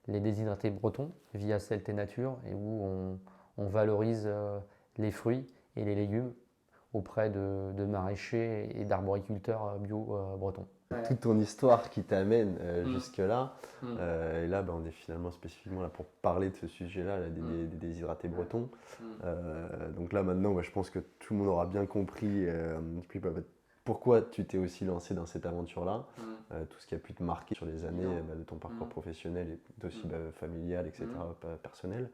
les Déshydratés Bretons, via Celte et Nature, et où on valorise les fruits et les légumes auprès de maraîchers et d'arboriculteurs bio bretons. Toute ton histoire qui t'amène jusque-là, et là on est finalement spécifiquement là pour parler de ce sujet-là, des déshydratés bretons. Donc là maintenant, je pense que tout le monde aura bien compris pourquoi tu t'es aussi lancé dans cette aventure-là, tout ce qui a pu te marquer sur les années de ton parcours professionnel et aussi familial, etc., personnel.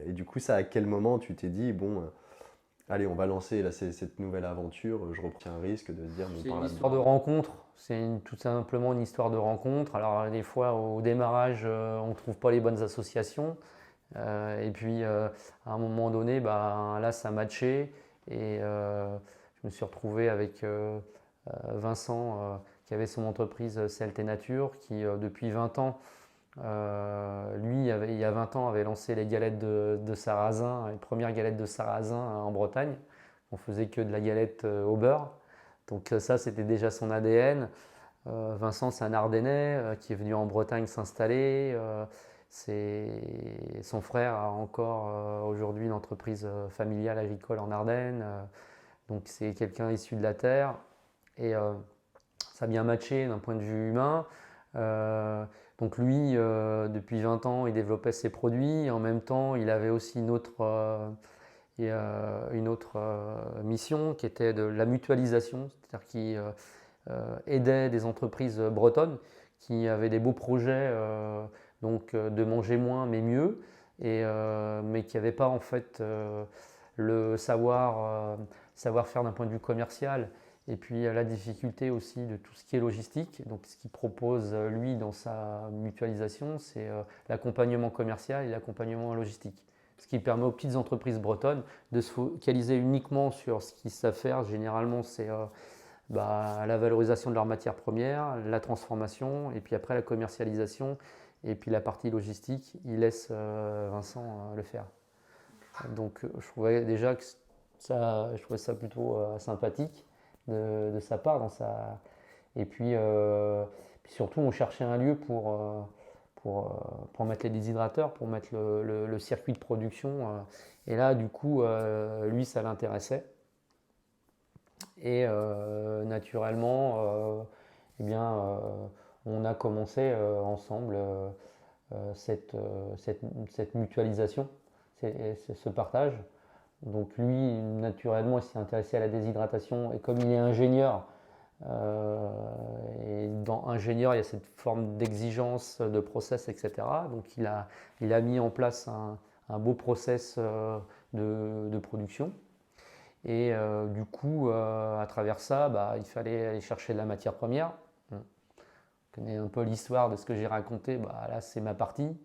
Et du coup, ça, à quel moment tu t'es dit, bon, allez, on va lancer là, cette nouvelle aventure, je reprends un risque de se dire... C'est une histoire de rencontre, tout simplement une histoire de rencontre. Alors des fois, au démarrage, on ne trouve pas les bonnes associations. Et puis, à un moment donné, là, ça matchait. Et je me suis retrouvé avec Vincent, qui avait son entreprise Celte et Nature, qui depuis 20 ans, lui, il y a 20 ans, avait lancé les galettes de sarrasin, les premières galettes de sarrasin en Bretagne. On faisait que de la galette au beurre. Donc ça, c'était déjà son ADN. Vincent, c'est un Ardennais qui est venu en Bretagne s'installer. Son frère a encore aujourd'hui une entreprise familiale agricole en Ardennes. Donc c'est quelqu'un issu de la terre. Et ça a bien matché d'un point de vue humain. Donc lui, depuis 20 ans, il développait ses produits. Et en même temps, il avait aussi une autre mission qui était de la mutualisation, c'est-à-dire qu'il aidait des entreprises bretonnes qui avaient des beaux projets de manger moins mais mieux, mais qui n'avaient pas en fait le savoir-faire d'un point de vue commercial. Et puis la difficulté aussi de tout ce qui est logistique. Donc ce qu'il propose lui dans sa mutualisation, c'est l'accompagnement commercial et l'accompagnement logistique. Ce qui permet aux petites entreprises bretonnes de se focaliser uniquement sur ce qu'ils savent faire. Généralement, c'est la valorisation de leurs matières premières, la transformation, et puis après la commercialisation, et puis la partie logistique, il laisse Vincent le faire. Donc je trouvais déjà que je trouvais ça plutôt sympathique de sa part. Et puis surtout, on cherchait un lieu pour mettre les déshydrateurs, pour mettre le circuit de production. Et là, du coup, lui, ça l'intéressait. Et naturellement, on a commencé ensemble cette mutualisation, ce partage. Donc lui, naturellement, il s'est intéressé à la déshydratation. Et comme il est ingénieur, et dans ingénieur, il y a cette forme d'exigence de process, etc. Donc il a mis en place un beau process de production. Et du coup, à travers ça, il fallait aller chercher de la matière première. On connaît un peu l'histoire de ce que j'ai raconté. Là, c'est ma partie.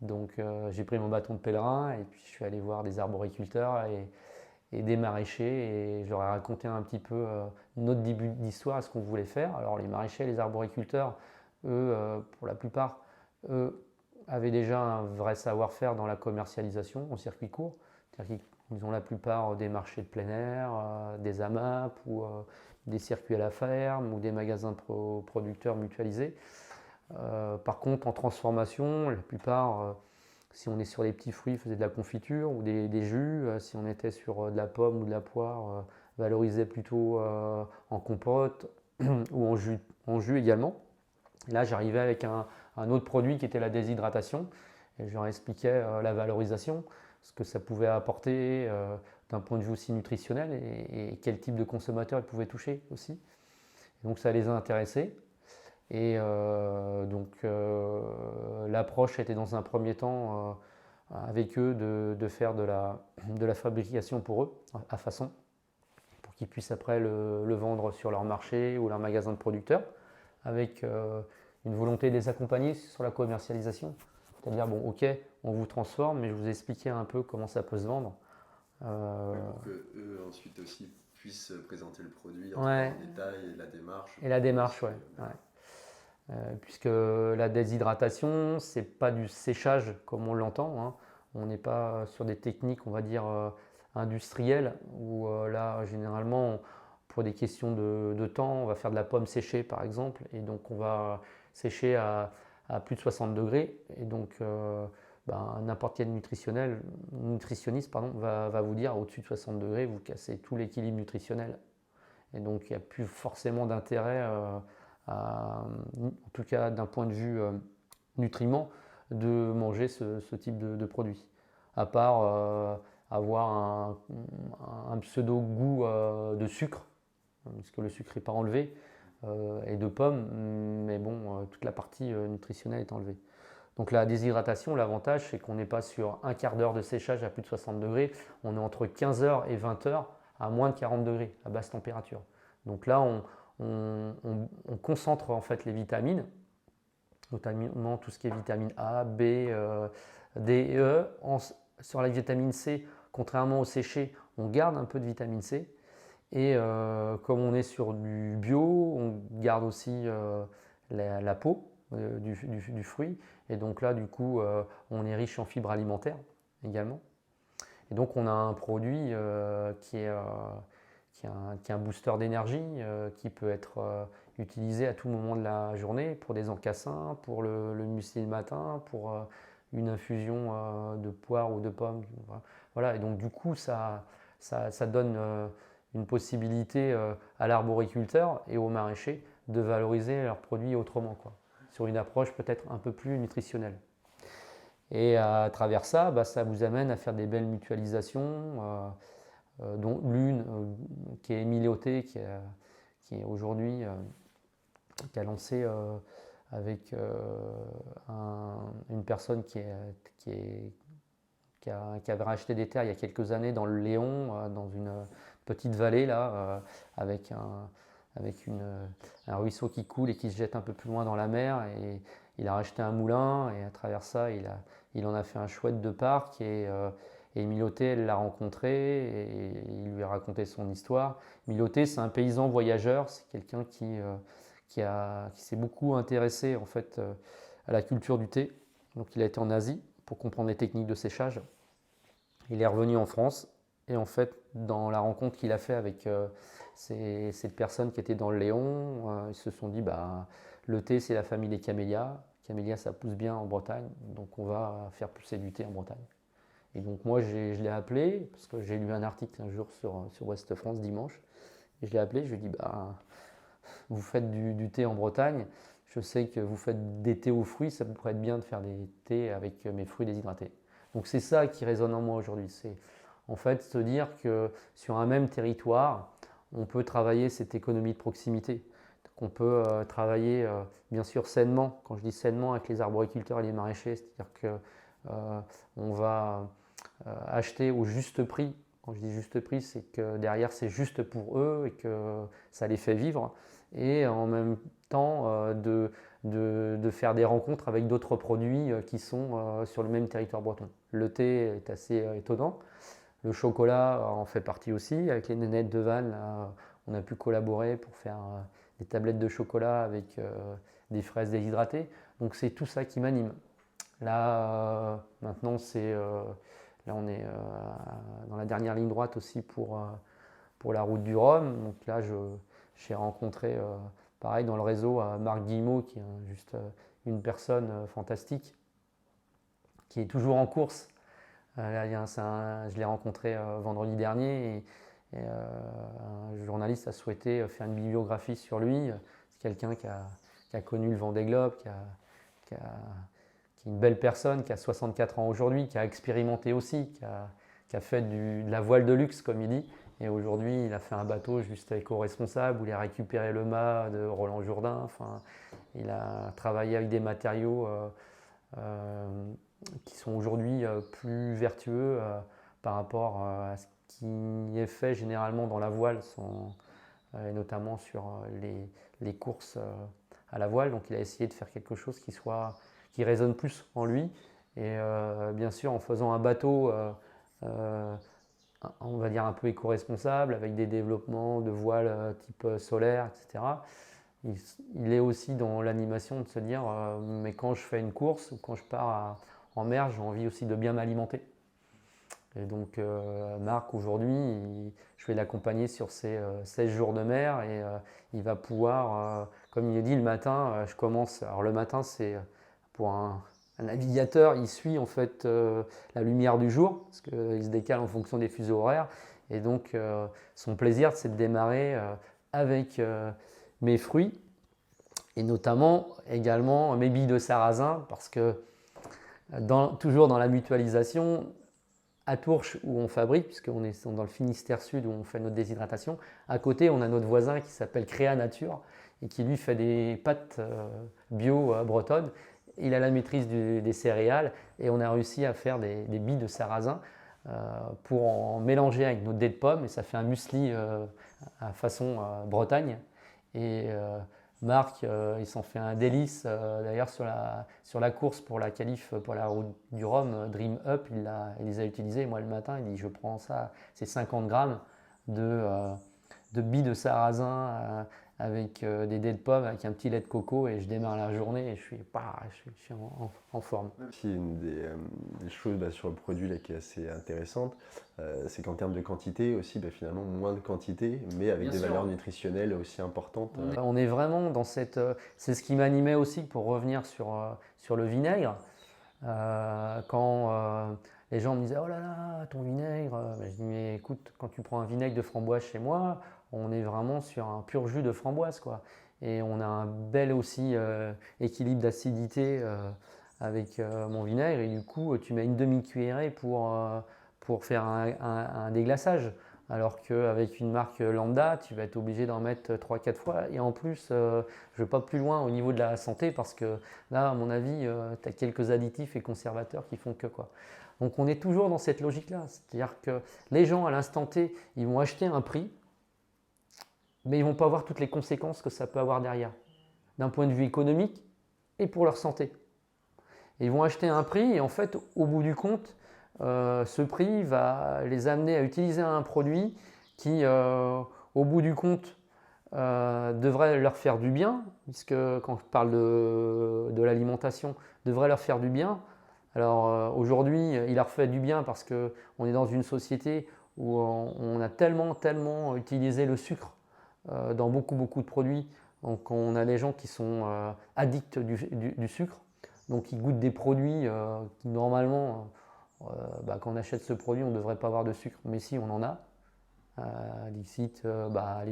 Donc j'ai pris mon bâton de pèlerin et puis je suis allé voir des arboriculteurs et des maraîchers, et je leur ai raconté un petit peu notre début d'histoire et ce qu'on voulait faire. Alors les maraîchers, les arboriculteurs, eux, pour la plupart, eux, avaient déjà un vrai savoir-faire dans la commercialisation au circuit court. C'est-à-dire qu'ils ont la plupart des marchés de plein air, des AMAP ou des circuits à la ferme ou des magasins producteurs mutualisés. Par contre, en transformation, la plupart, si on est sur des petits fruits, faisaient de la confiture ou des jus. Si on était sur de la pomme ou de la poire, valorisaient plutôt en compote ou en jus également. Et là, j'arrivais avec un autre produit qui était la déshydratation. Et je leur expliquais la valorisation, ce que ça pouvait apporter d'un point de vue aussi nutritionnel et quel type de consommateur ils pouvaient toucher aussi. Et donc ça les a intéressés. Et l'approche était dans un premier temps avec eux de faire de la fabrication pour eux, à façon, pour qu'ils puissent après le vendre sur leur marché ou leur magasin de producteurs, avec une volonté de les accompagner sur la commercialisation. C'est-à-dire, bon, ok, on vous transforme, mais je vous expliquais un peu comment ça peut se vendre. Pour qu'eux ensuite aussi puissent présenter le produit en détail et la démarche. Et la démarche, ouais. Puisque la déshydratation, c'est pas du séchage comme on l'entend. Hein. On n'est pas sur des techniques, on va dire, industrielles, où là, généralement, pour des questions de temps, on va faire de la pomme séchée, par exemple, et donc on va sécher à plus de 60 degrés. Et donc, n'importe quel nutritionniste va vous dire, au-dessus de 60 degrés, vous cassez tout l'équilibre nutritionnel. Et donc, il n'y a plus forcément d'intérêt en tout cas d'un point de vue nutriments, de manger ce type de produit. À part avoir un pseudo goût de sucre, puisque le sucre n'est pas enlevé, et de pommes, mais bon, toute la partie nutritionnelle est enlevée. Donc la déshydratation, l'avantage, c'est qu'on n'est pas sur un quart d'heure de séchage à plus de 60 degrés, on est entre 15 heures et 20 heures à moins de 40 degrés, à basse température. Donc là, on concentre en fait les vitamines, notamment tout ce qui est vitamine A, B, D et E. Sur la vitamine C, contrairement au séché, on garde un peu de vitamine C. Et comme on est sur du bio, on garde aussi la peau du fruit. Et donc là, du coup, on est riche en fibres alimentaires également. Et donc on a un produit qui est un booster d'énergie qui peut être utilisé à tout moment de la journée pour des encassins, pour le muesli le matin, pour une infusion de poire ou de pomme. Voilà, et donc du coup, ça donne une possibilité à l'arboriculteur et aux maraîchers de valoriser leurs produits autrement, quoi, sur une approche peut-être un peu plus nutritionnelle. Et à travers ça, ça vous amène à faire des belles mutualisations, dont l'une qui est Émile Auté, qui est aujourd'hui, qui a lancé avec une personne qui avait racheté des terres il y a quelques années dans le Léon, dans une petite vallée là, avec un ruisseau qui coule et qui se jette un peu plus loin dans la mer. Et il a racheté un moulin et à travers ça, il en a fait un chouette de parc. Et Émile Auté, elle l'a rencontré et il lui a raconté son histoire. Émile Auté, c'est un paysan voyageur, c'est quelqu'un qui s'est beaucoup intéressé en fait à la culture du thé. Donc il a été en Asie pour comprendre les techniques de séchage. Il est revenu en France et en fait dans la rencontre qu'il a fait avec cette personne qui était dans le Léon, ils se sont dit le thé c'est la famille des camélias. Camélias ça pousse bien en Bretagne, donc on va faire pousser du thé en Bretagne. Et donc moi je l'ai appelé parce que j'ai lu un article un jour sur Ouest France dimanche et je l'ai appelé, je lui ai dit vous faites du thé en Bretagne, je sais que vous faites des thés aux fruits, ça pourrait être bien de faire des thés avec mes fruits déshydratés. Donc c'est ça qui résonne en moi aujourd'hui, c'est en fait se dire que sur un même territoire, on peut travailler cette économie de proximité, qu'on peut travailler bien sûr sainement. Quand je dis sainement avec les arboriculteurs et les maraîchers, c'est-à-dire qu'on va acheter au juste prix. Quand je dis juste prix, c'est que derrière c'est juste pour eux et que ça les fait vivre. Et en même temps de faire des rencontres avec d'autres produits qui sont sur le même territoire breton. Le thé est assez étonnant. Le chocolat en fait partie aussi. Avec les nénettes de Vannes, on a pu collaborer pour faire des tablettes de chocolat avec des fraises déshydratées. Donc c'est tout ça qui m'anime. Là, maintenant, là on est dans la dernière ligne droite aussi pour la route du Rhum. Donc là, j'ai rencontré, pareil, dans le réseau, Marc Guillemot, qui est juste une personne fantastique, qui est toujours en course. Je l'ai rencontré vendredi dernier et un journaliste a souhaité faire une bibliographie sur lui. C'est quelqu'un qui a connu le Vendée Globe, qui est une belle personne, qui a 64 ans aujourd'hui, qui a expérimenté aussi, qui a fait de la voile de luxe, comme il dit. Et aujourd'hui, il a fait un bateau juste éco-responsable où il a récupéré le mât de Roland Jourdain. Enfin, il a travaillé avec des matériaux qui sont aujourd'hui plus vertueux par rapport à ce qui est fait généralement dans la voile, et notamment sur les courses à la voile. Donc il a essayé de faire quelque chose qui résonne plus en lui. Et bien sûr, en faisant un bateau, on va dire un peu éco-responsable, avec des développements de voiles type solaire, etc. Il est aussi dans l'animation de se dire mais quand je fais une course ou quand je pars en mer, j'ai envie aussi de bien m'alimenter. Et donc Marc aujourd'hui, je vais l'accompagner sur ses 16 jours de mer et il va pouvoir, comme il est dit le matin, je commence. Alors le matin c'est pour un navigateur, il suit en fait la lumière du jour parce qu'il se décale en fonction des fuseaux horaires. Et donc son plaisir c'est de démarrer avec mes fruits et notamment également mes billes de sarrasin parce que toujours dans la mutualisation, à Tourches où on fabrique, puisqu'on est dans le Finistère Sud où on fait notre déshydratation, à côté on a notre voisin qui s'appelle Créa Nature et qui lui fait des pâtes bio bretonnes. Il a la maîtrise des céréales et on a réussi à faire des billes de sarrasin pour en mélanger avec notre dés de pomme et ça fait un muesli à façon Bretagne. Et Marc, il s'en fait un délice. D'ailleurs, sur la course pour la qualif, pour la route du Rhum, Dream Up, il les a utilisés. Moi, le matin, il dit je prends ça, c'est 50 grammes de billes de sarrasin avec des dés de pomme, avec un petit lait de coco et je démarre la journée et je suis en forme. Aussi, une des choses sur le produit là, qui est assez intéressante, c'est qu'en termes de quantité aussi, finalement moins de quantité, mais avec des valeurs nutritionnelles aussi importantes. On est vraiment dans c'est ce qui m'animait aussi pour revenir sur le vinaigre. Quand les gens me disaient oh là là, ton vinaigre, je dis mais écoute, quand tu prends un vinaigre de framboise chez moi, on est vraiment sur un pur jus de framboise, quoi. Et on a un bel aussi équilibre d'acidité avec mon vinaigre. Et du coup, tu mets une demi-cuillerée pour faire un déglaçage. Alors qu'avec une marque lambda, tu vas être obligé d'en mettre 3-4 fois. Et en plus, je ne vais pas plus loin au niveau de la santé parce que là, à mon avis, tu as quelques additifs et conservateurs qui font que quoi. Donc on est toujours dans cette logique-là. C'est-à-dire que les gens, à l'instant T, ils vont acheter un prix, mais ils ne vont pas voir toutes les conséquences que ça peut avoir derrière, d'un point de vue économique et pour leur santé. Et ils vont acheter un prix et en fait, au bout du compte, ce prix va les amener à utiliser un produit qui, au bout du compte, devrait leur faire du bien, puisque quand je parle de l'alimentation, devrait leur faire du bien. Alors aujourd'hui, il leur fait du bien parce qu'on est dans une société où on a tellement utilisé le sucre dans beaucoup de produits. Donc on a des gens qui sont addicts du sucre, donc ils goûtent des produits qui normalement, quand on achète ce produit, on ne devrait pas avoir de sucre, mais si on en a. Les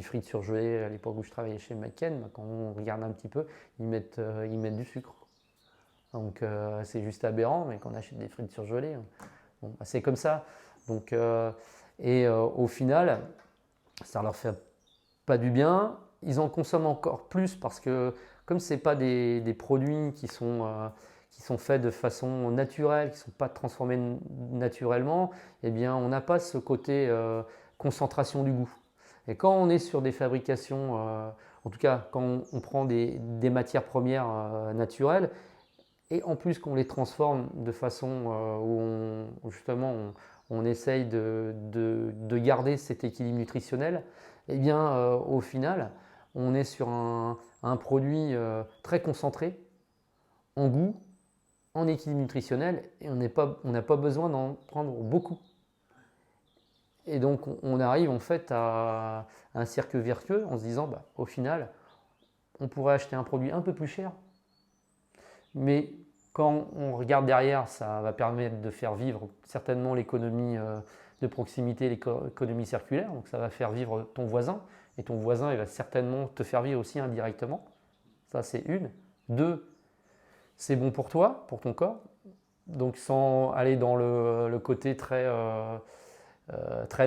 frites surgelées, à l'époque où je travaillais chez McCain, quand on regarde un petit peu, ils mettent du sucre. Donc c'est juste aberrant, mais quand on achète des frites surgelées, bon, c'est comme ça. Donc, au final, ça leur fait pas du bien. Ils en consomment encore plus parce que comme ce n'est pas des produits qui sont faits de façon naturelle, qui ne sont pas transformés naturellement, eh bien, on n'a pas ce côté concentration du goût. Et quand on est sur des fabrications, en tout cas quand on prend des matières premières naturelles, et en plus qu'on les transforme de façon où justement on essaye de garder cet équilibre nutritionnel, eh bien au final on est sur un produit très concentré en goût, en équilibre nutritionnel, et on n'a pas besoin d'en prendre beaucoup. Et donc on arrive en fait à un cercle vertueux en se disant au final on pourrait acheter un produit un peu plus cher, mais quand on regarde derrière, ça va permettre de faire vivre certainement l'économie de proximité, l'économie circulaire. Donc ça va faire vivre ton voisin. Et ton voisin, il va certainement te faire vivre aussi indirectement. Ça, c'est une. Deux, c'est bon pour toi, pour ton corps. Donc sans aller dans le côté très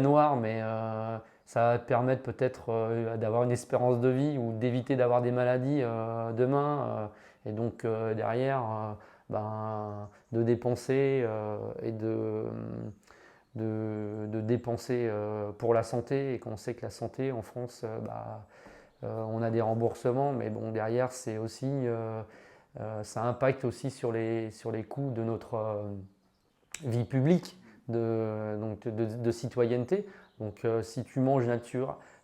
noir, mais ça va te permettre peut-être d'avoir une espérance de vie ou d'éviter d'avoir des maladies demain. Et donc derrière, de dépenser et de dépenser pour la santé. Et qu'on sait que la santé en France, on a des remboursements, mais bon, derrière, c'est aussi, ça impacte aussi sur les coûts de notre vie publique, de citoyenneté. Donc si tu manges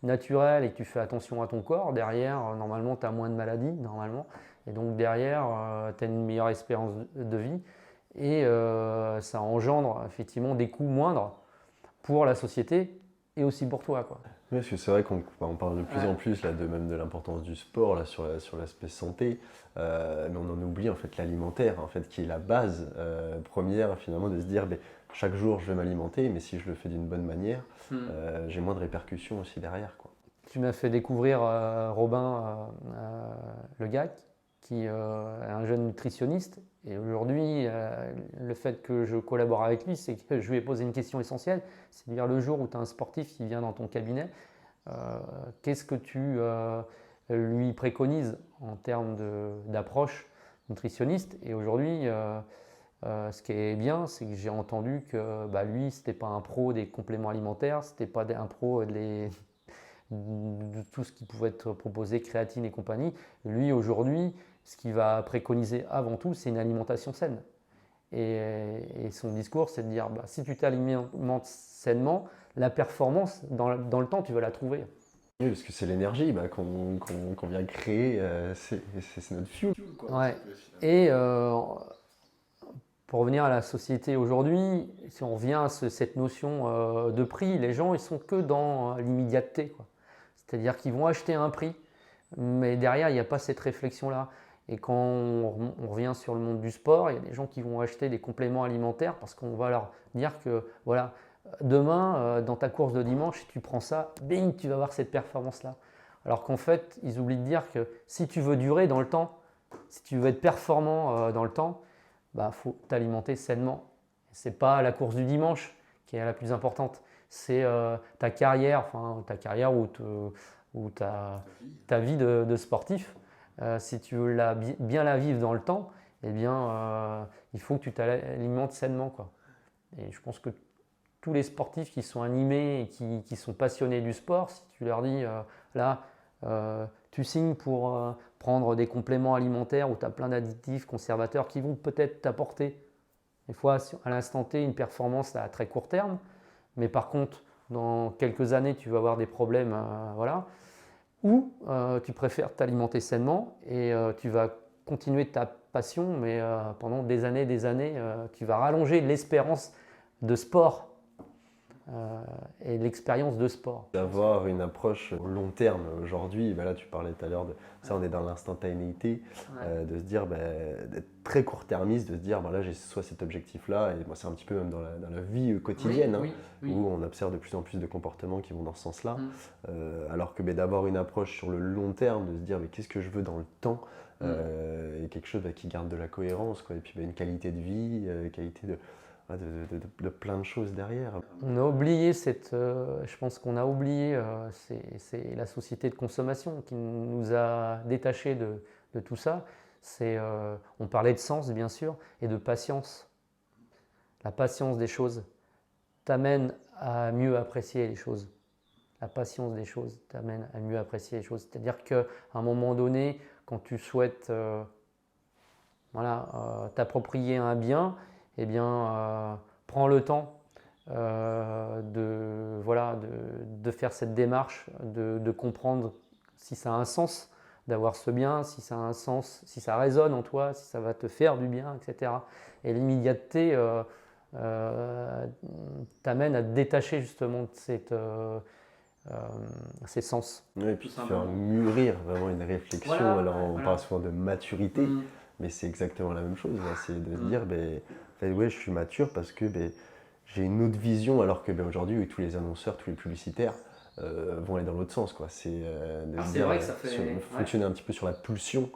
naturel et que tu fais attention à ton corps, derrière, normalement, tu as moins de maladies, normalement. Et donc derrière, tu as une meilleure espérance de vie et ça engendre effectivement des coûts moindres pour la société et aussi pour toi, quoi. Oui, parce que c'est vrai qu'on parle de plus en plus là, même de l'importance du sport là, sur l'aspect santé, mais on en oublie en fait l'alimentaire, en fait, qui est la base première finalement de se dire chaque jour je vais m'alimenter, mais si je le fais d'une bonne manière, j'ai moins de répercussions aussi derrière, quoi. Tu m'as fait découvrir Robin Le Gac, qui est un jeune nutritionniste. Et aujourd'hui, le fait que je collabore avec lui, c'est que je lui ai posé une question essentielle. C'est-à-dire le jour où tu as un sportif qui vient dans ton cabinet, qu'est-ce que tu lui préconises en termes d'approche nutritionniste? Et aujourd'hui, ce qui est bien, c'est que j'ai entendu que lui, ce n'était pas un pro des compléments alimentaires, ce n'était pas un pro de tout ce qui pouvait être proposé, créatine et compagnie. Lui, aujourd'hui, ce qu'il va préconiser avant tout, c'est une alimentation saine. Et son discours, c'est de dire, si tu t'alimentes sainement, la performance, dans le temps, tu vas la trouver. Oui, parce que c'est l'énergie qu'on vient créer, c'est notre fuel, quoi. Ouais. Et pour revenir à la société aujourd'hui, si on revient à cette notion de prix, les gens, ils sont que dans l'immédiateté, quoi. C'est-à-dire qu'ils vont acheter un prix, mais derrière, il n'y a pas cette réflexion-là. Et quand on revient sur le monde du sport, il y a des gens qui vont acheter des compléments alimentaires parce qu'on va leur dire que voilà, demain, dans ta course de dimanche, si tu prends ça, bing, tu vas avoir cette performance-là. Alors qu'en fait, ils oublient de dire que si tu veux durer dans le temps, si tu veux être performant dans le temps, bah, faut t'alimenter sainement. Ce n'est pas la course du dimanche qui est la plus importante, c'est ta carrière, ou ta vie de sportif. Si tu veux bien la vivre dans le temps, eh bien, il faut que tu t'alimentes sainement, quoi. Et je pense que tous les sportifs qui sont animés et qui sont passionnés du sport, si tu leur dis là, tu signes pour prendre des compléments alimentaires où tu as plein d'additifs, conservateurs qui vont peut-être t'apporter des fois à l'instant T une performance à très court terme, mais par contre dans quelques années tu vas avoir des problèmes, voilà. Ou tu préfères t'alimenter sainement et tu vas continuer ta passion, mais pendant des années, tu vas rallonger l'espérance de sport et l'expérience de sport. D'avoir une approche au long terme. Aujourd'hui, là tu parlais tout à l'heure de ça, on est dans l'instantanéité, de se dire, d'être très court-termiste, de se dire, là j'ai soit cet objectif-là, et moi c'est un petit peu même dans la vie quotidienne, où on observe de plus en plus de comportements qui vont dans ce sens-là, alors que d'avoir une approche sur le long terme, de se dire, qu'est-ce que je veux dans le temps, et quelque chose qui garde de la cohérence, quoi, et puis une qualité de vie, qualité de plein de choses derrière. On a oublié je pense qu'on a oublié, c'est la société de consommation qui nous a détachés de tout ça. On parlait de sens bien sûr et de patience. La patience des choses t'amène à mieux apprécier les choses. La patience des choses t'amène à mieux apprécier les choses. C'est-à-dire qu'à un moment donné, quand tu souhaites t'approprier un bien, eh bien, prends le temps de faire cette démarche, de comprendre si ça a un sens d'avoir ce bien, si ça a un sens, si ça résonne en toi, si ça va te faire du bien, etc. Et l'immédiateté t'amène à te détacher justement de ces sens. Oui, et puis faire mûrir vraiment une réflexion. Alors on parle souvent de maturité, mais c'est exactement la même chose. C'est de se dire, je suis mature parce que j'ai une autre vision, alors que aujourd'hui, tous les annonceurs, tous les publicitaires vont aller dans l'autre sens, quoi. C'est de se dire, vrai que ça fait fonctionner un petit peu sur la pulsion,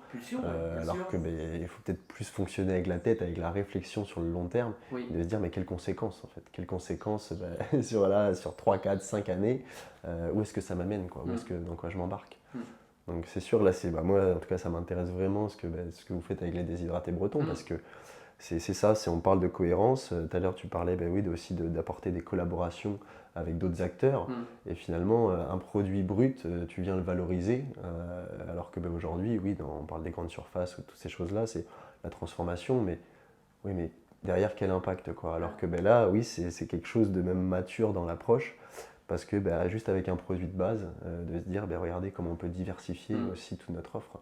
alors que il faut peut-être plus fonctionner avec la tête, avec la réflexion sur le long terme, de se dire mais quelles conséquences en fait, quelles conséquences sur 3, 4, 5 années, où est-ce que ça m'amène, quoi, dans quoi je m'embarque. Donc c'est sûr, là, moi en tout cas ça m'intéresse vraiment ce que vous faites avec les déshydratés bretons, parce que c'est ça, on parle de cohérence. Tout à l'heure tu parlais aussi d'apporter des collaborations avec d'autres acteurs, et finalement un produit brut, tu viens le valoriser, alors que aujourd'hui, on parle des grandes surfaces ou toutes ces choses-là, c'est la transformation, mais derrière quel impact, quoi. Alors que là, c'est quelque chose de même mature dans l'approche, parce que juste avec un produit de base, de se dire regardez comment on peut diversifier aussi toute notre offre.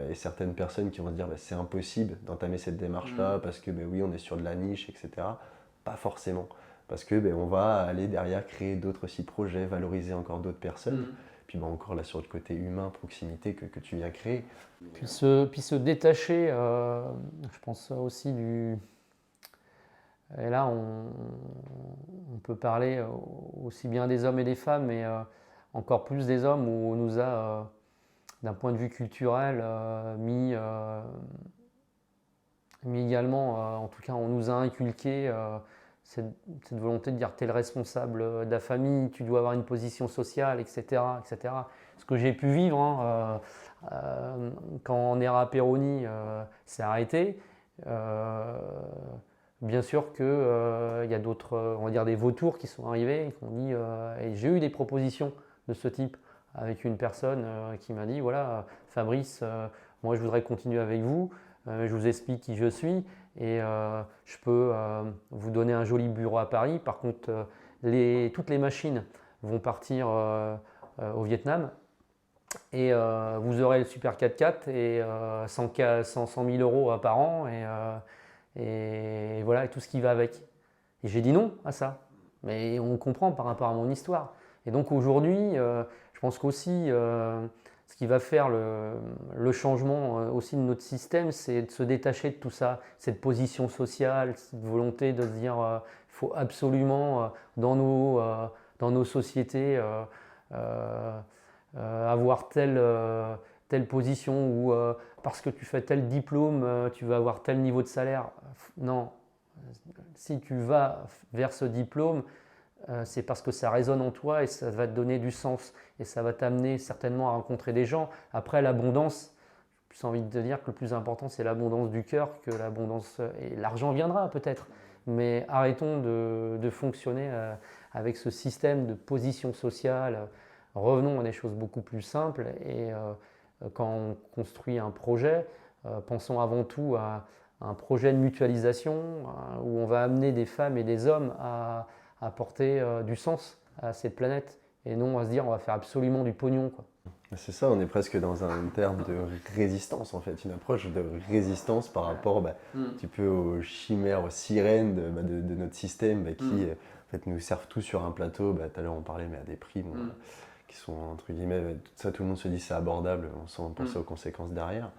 Et certaines personnes qui vont se dire c'est impossible d'entamer cette démarche-là parce que on est sur de la niche, etc. Pas forcément, parce que on va aller derrière créer d'autres projets, valoriser encore d'autres personnes. Puis encore là sur le côté humain, proximité que tu viens créer. Puis se détacher, je pense aussi du... Et là, on peut parler aussi bien des hommes et des femmes, mais encore plus des hommes, où on nous a, d'un point de vue culturel, mis également, en tout cas, on nous a inculqué cette volonté de dire tu es le responsable de la famille, tu dois avoir une position sociale, etc. etc. Ce que j'ai pu vivre quand Nera Peroni s'est arrêté. Bien sûr qu'il y a d'autres, on va dire des vautours qui sont arrivés et qui ont dit, et j'ai eu des propositions de ce type avec une personne qui m'a dit voilà Fabrice, moi je voudrais continuer avec vous, je vous explique qui je suis et je peux vous donner un joli bureau à Paris. Par contre, toutes les machines vont partir au Vietnam et vous aurez le Super 4x4 et 100 000 euros par an et voilà, et tout ce qui va avec. Et j'ai dit non à ça, mais on comprend par rapport à mon histoire. Et donc aujourd'hui, je pense qu'aussi ce qui va faire le changement aussi de notre système, c'est de se détacher de tout ça, cette position sociale, cette volonté de se dire il faut absolument dans nos sociétés avoir telle position ou parce que tu fais tel diplôme, tu vas avoir tel niveau de salaire. Non, si tu vas vers ce diplôme, c'est parce que ça résonne en toi et ça va te donner du sens et ça va t'amener certainement à rencontrer des gens. Après, l'abondance, j'ai envie de te dire que le plus important, c'est l'abondance du cœur que l'abondance. Et l'argent viendra peut-être, mais arrêtons de fonctionner avec ce système de position sociale. Revenons à des choses beaucoup plus simples et quand on construit un projet, pensons avant tout à un projet de mutualisation où on va amener des femmes et des hommes à apporter du sens à cette planète et non à se dire on va faire absolument du pognon, quoi. C'est ça, on est presque dans un terme de résistance en fait, une approche de résistance par rapport un petit peu aux chimères, aux sirènes de notre système qui en fait, nous servent tous sur un plateau. Tout à l'heure on parlait mais à des prix qui sont entre guillemets, tout ça tout le monde se dit c'est abordable sans penser aux conséquences derrière.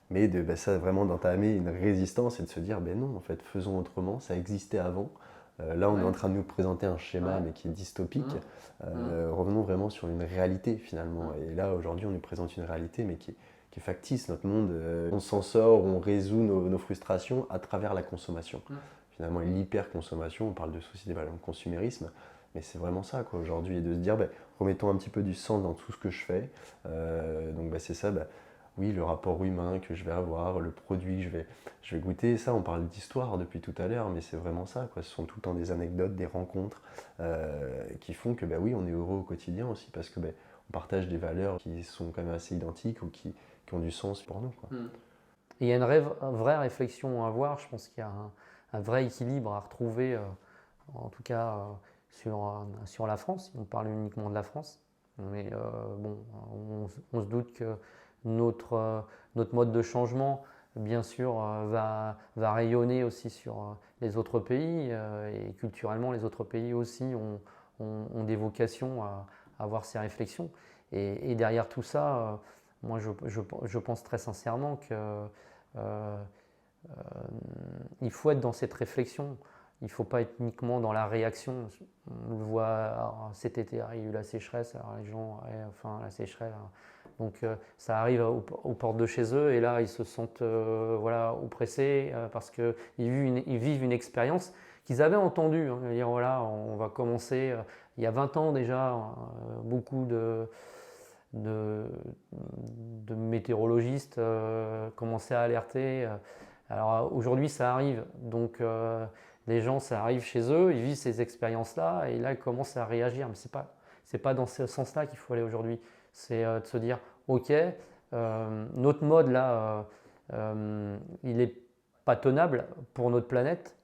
Mais ça vraiment d'entamer une résistance et de se dire non en fait faisons autrement, ça existait avant. Là, on est en train de nous présenter un schéma, mais qui est dystopique. Revenons vraiment sur une réalité, finalement. Et là, aujourd'hui, on nous présente une réalité, mais qui est factice. Notre monde, on s'en sort, on résout nos frustrations à travers la consommation. Finalement, l'hyper-consommation, on parle de société de consumérisme, mais c'est vraiment ça, quoi, aujourd'hui. Et de se dire, remettons un petit peu du sens dans tout ce que je fais. Donc, c'est ça. Oui, le rapport humain que je vais avoir, le produit que je vais goûter. Ça, on parle d'histoire depuis tout à l'heure, mais c'est vraiment ça, quoi. Ce sont tout le temps des anecdotes, des rencontres qui font que, oui, on est heureux au quotidien aussi parce que on partage des valeurs qui sont quand même assez identiques ou qui ont du sens pour nous, quoi. Et il y a une vraie réflexion à avoir. Je pense qu'il y a un vrai équilibre à retrouver, en tout cas sur la France. On parle uniquement de la France. Mais on se doute que notre mode de changement, bien sûr, va rayonner aussi sur les autres pays et culturellement, les autres pays aussi ont des vocations à avoir ces réflexions. Et derrière tout ça, moi je pense très sincèrement qu'il faut être dans cette réflexion. Il ne faut pas être uniquement dans la réaction. On le voit cet été, il y a eu la sécheresse, alors les gens, la sécheresse. Donc ça arrive aux portes de chez eux et là ils se sentent oppressés parce qu'ils vivent une expérience qu'ils avaient entendue. Dire voilà, on va commencer, il y a 20 ans déjà, beaucoup de météorologistes commençaient à alerter. Alors aujourd'hui ça arrive, donc les gens ça arrive chez eux, ils vivent ces expériences-là et là ils commencent à réagir. Mais c'est pas dans ce sens-là qu'il faut aller aujourd'hui. C'est de se dire, ok, notre mode là, il n'est pas tenable pour notre planète,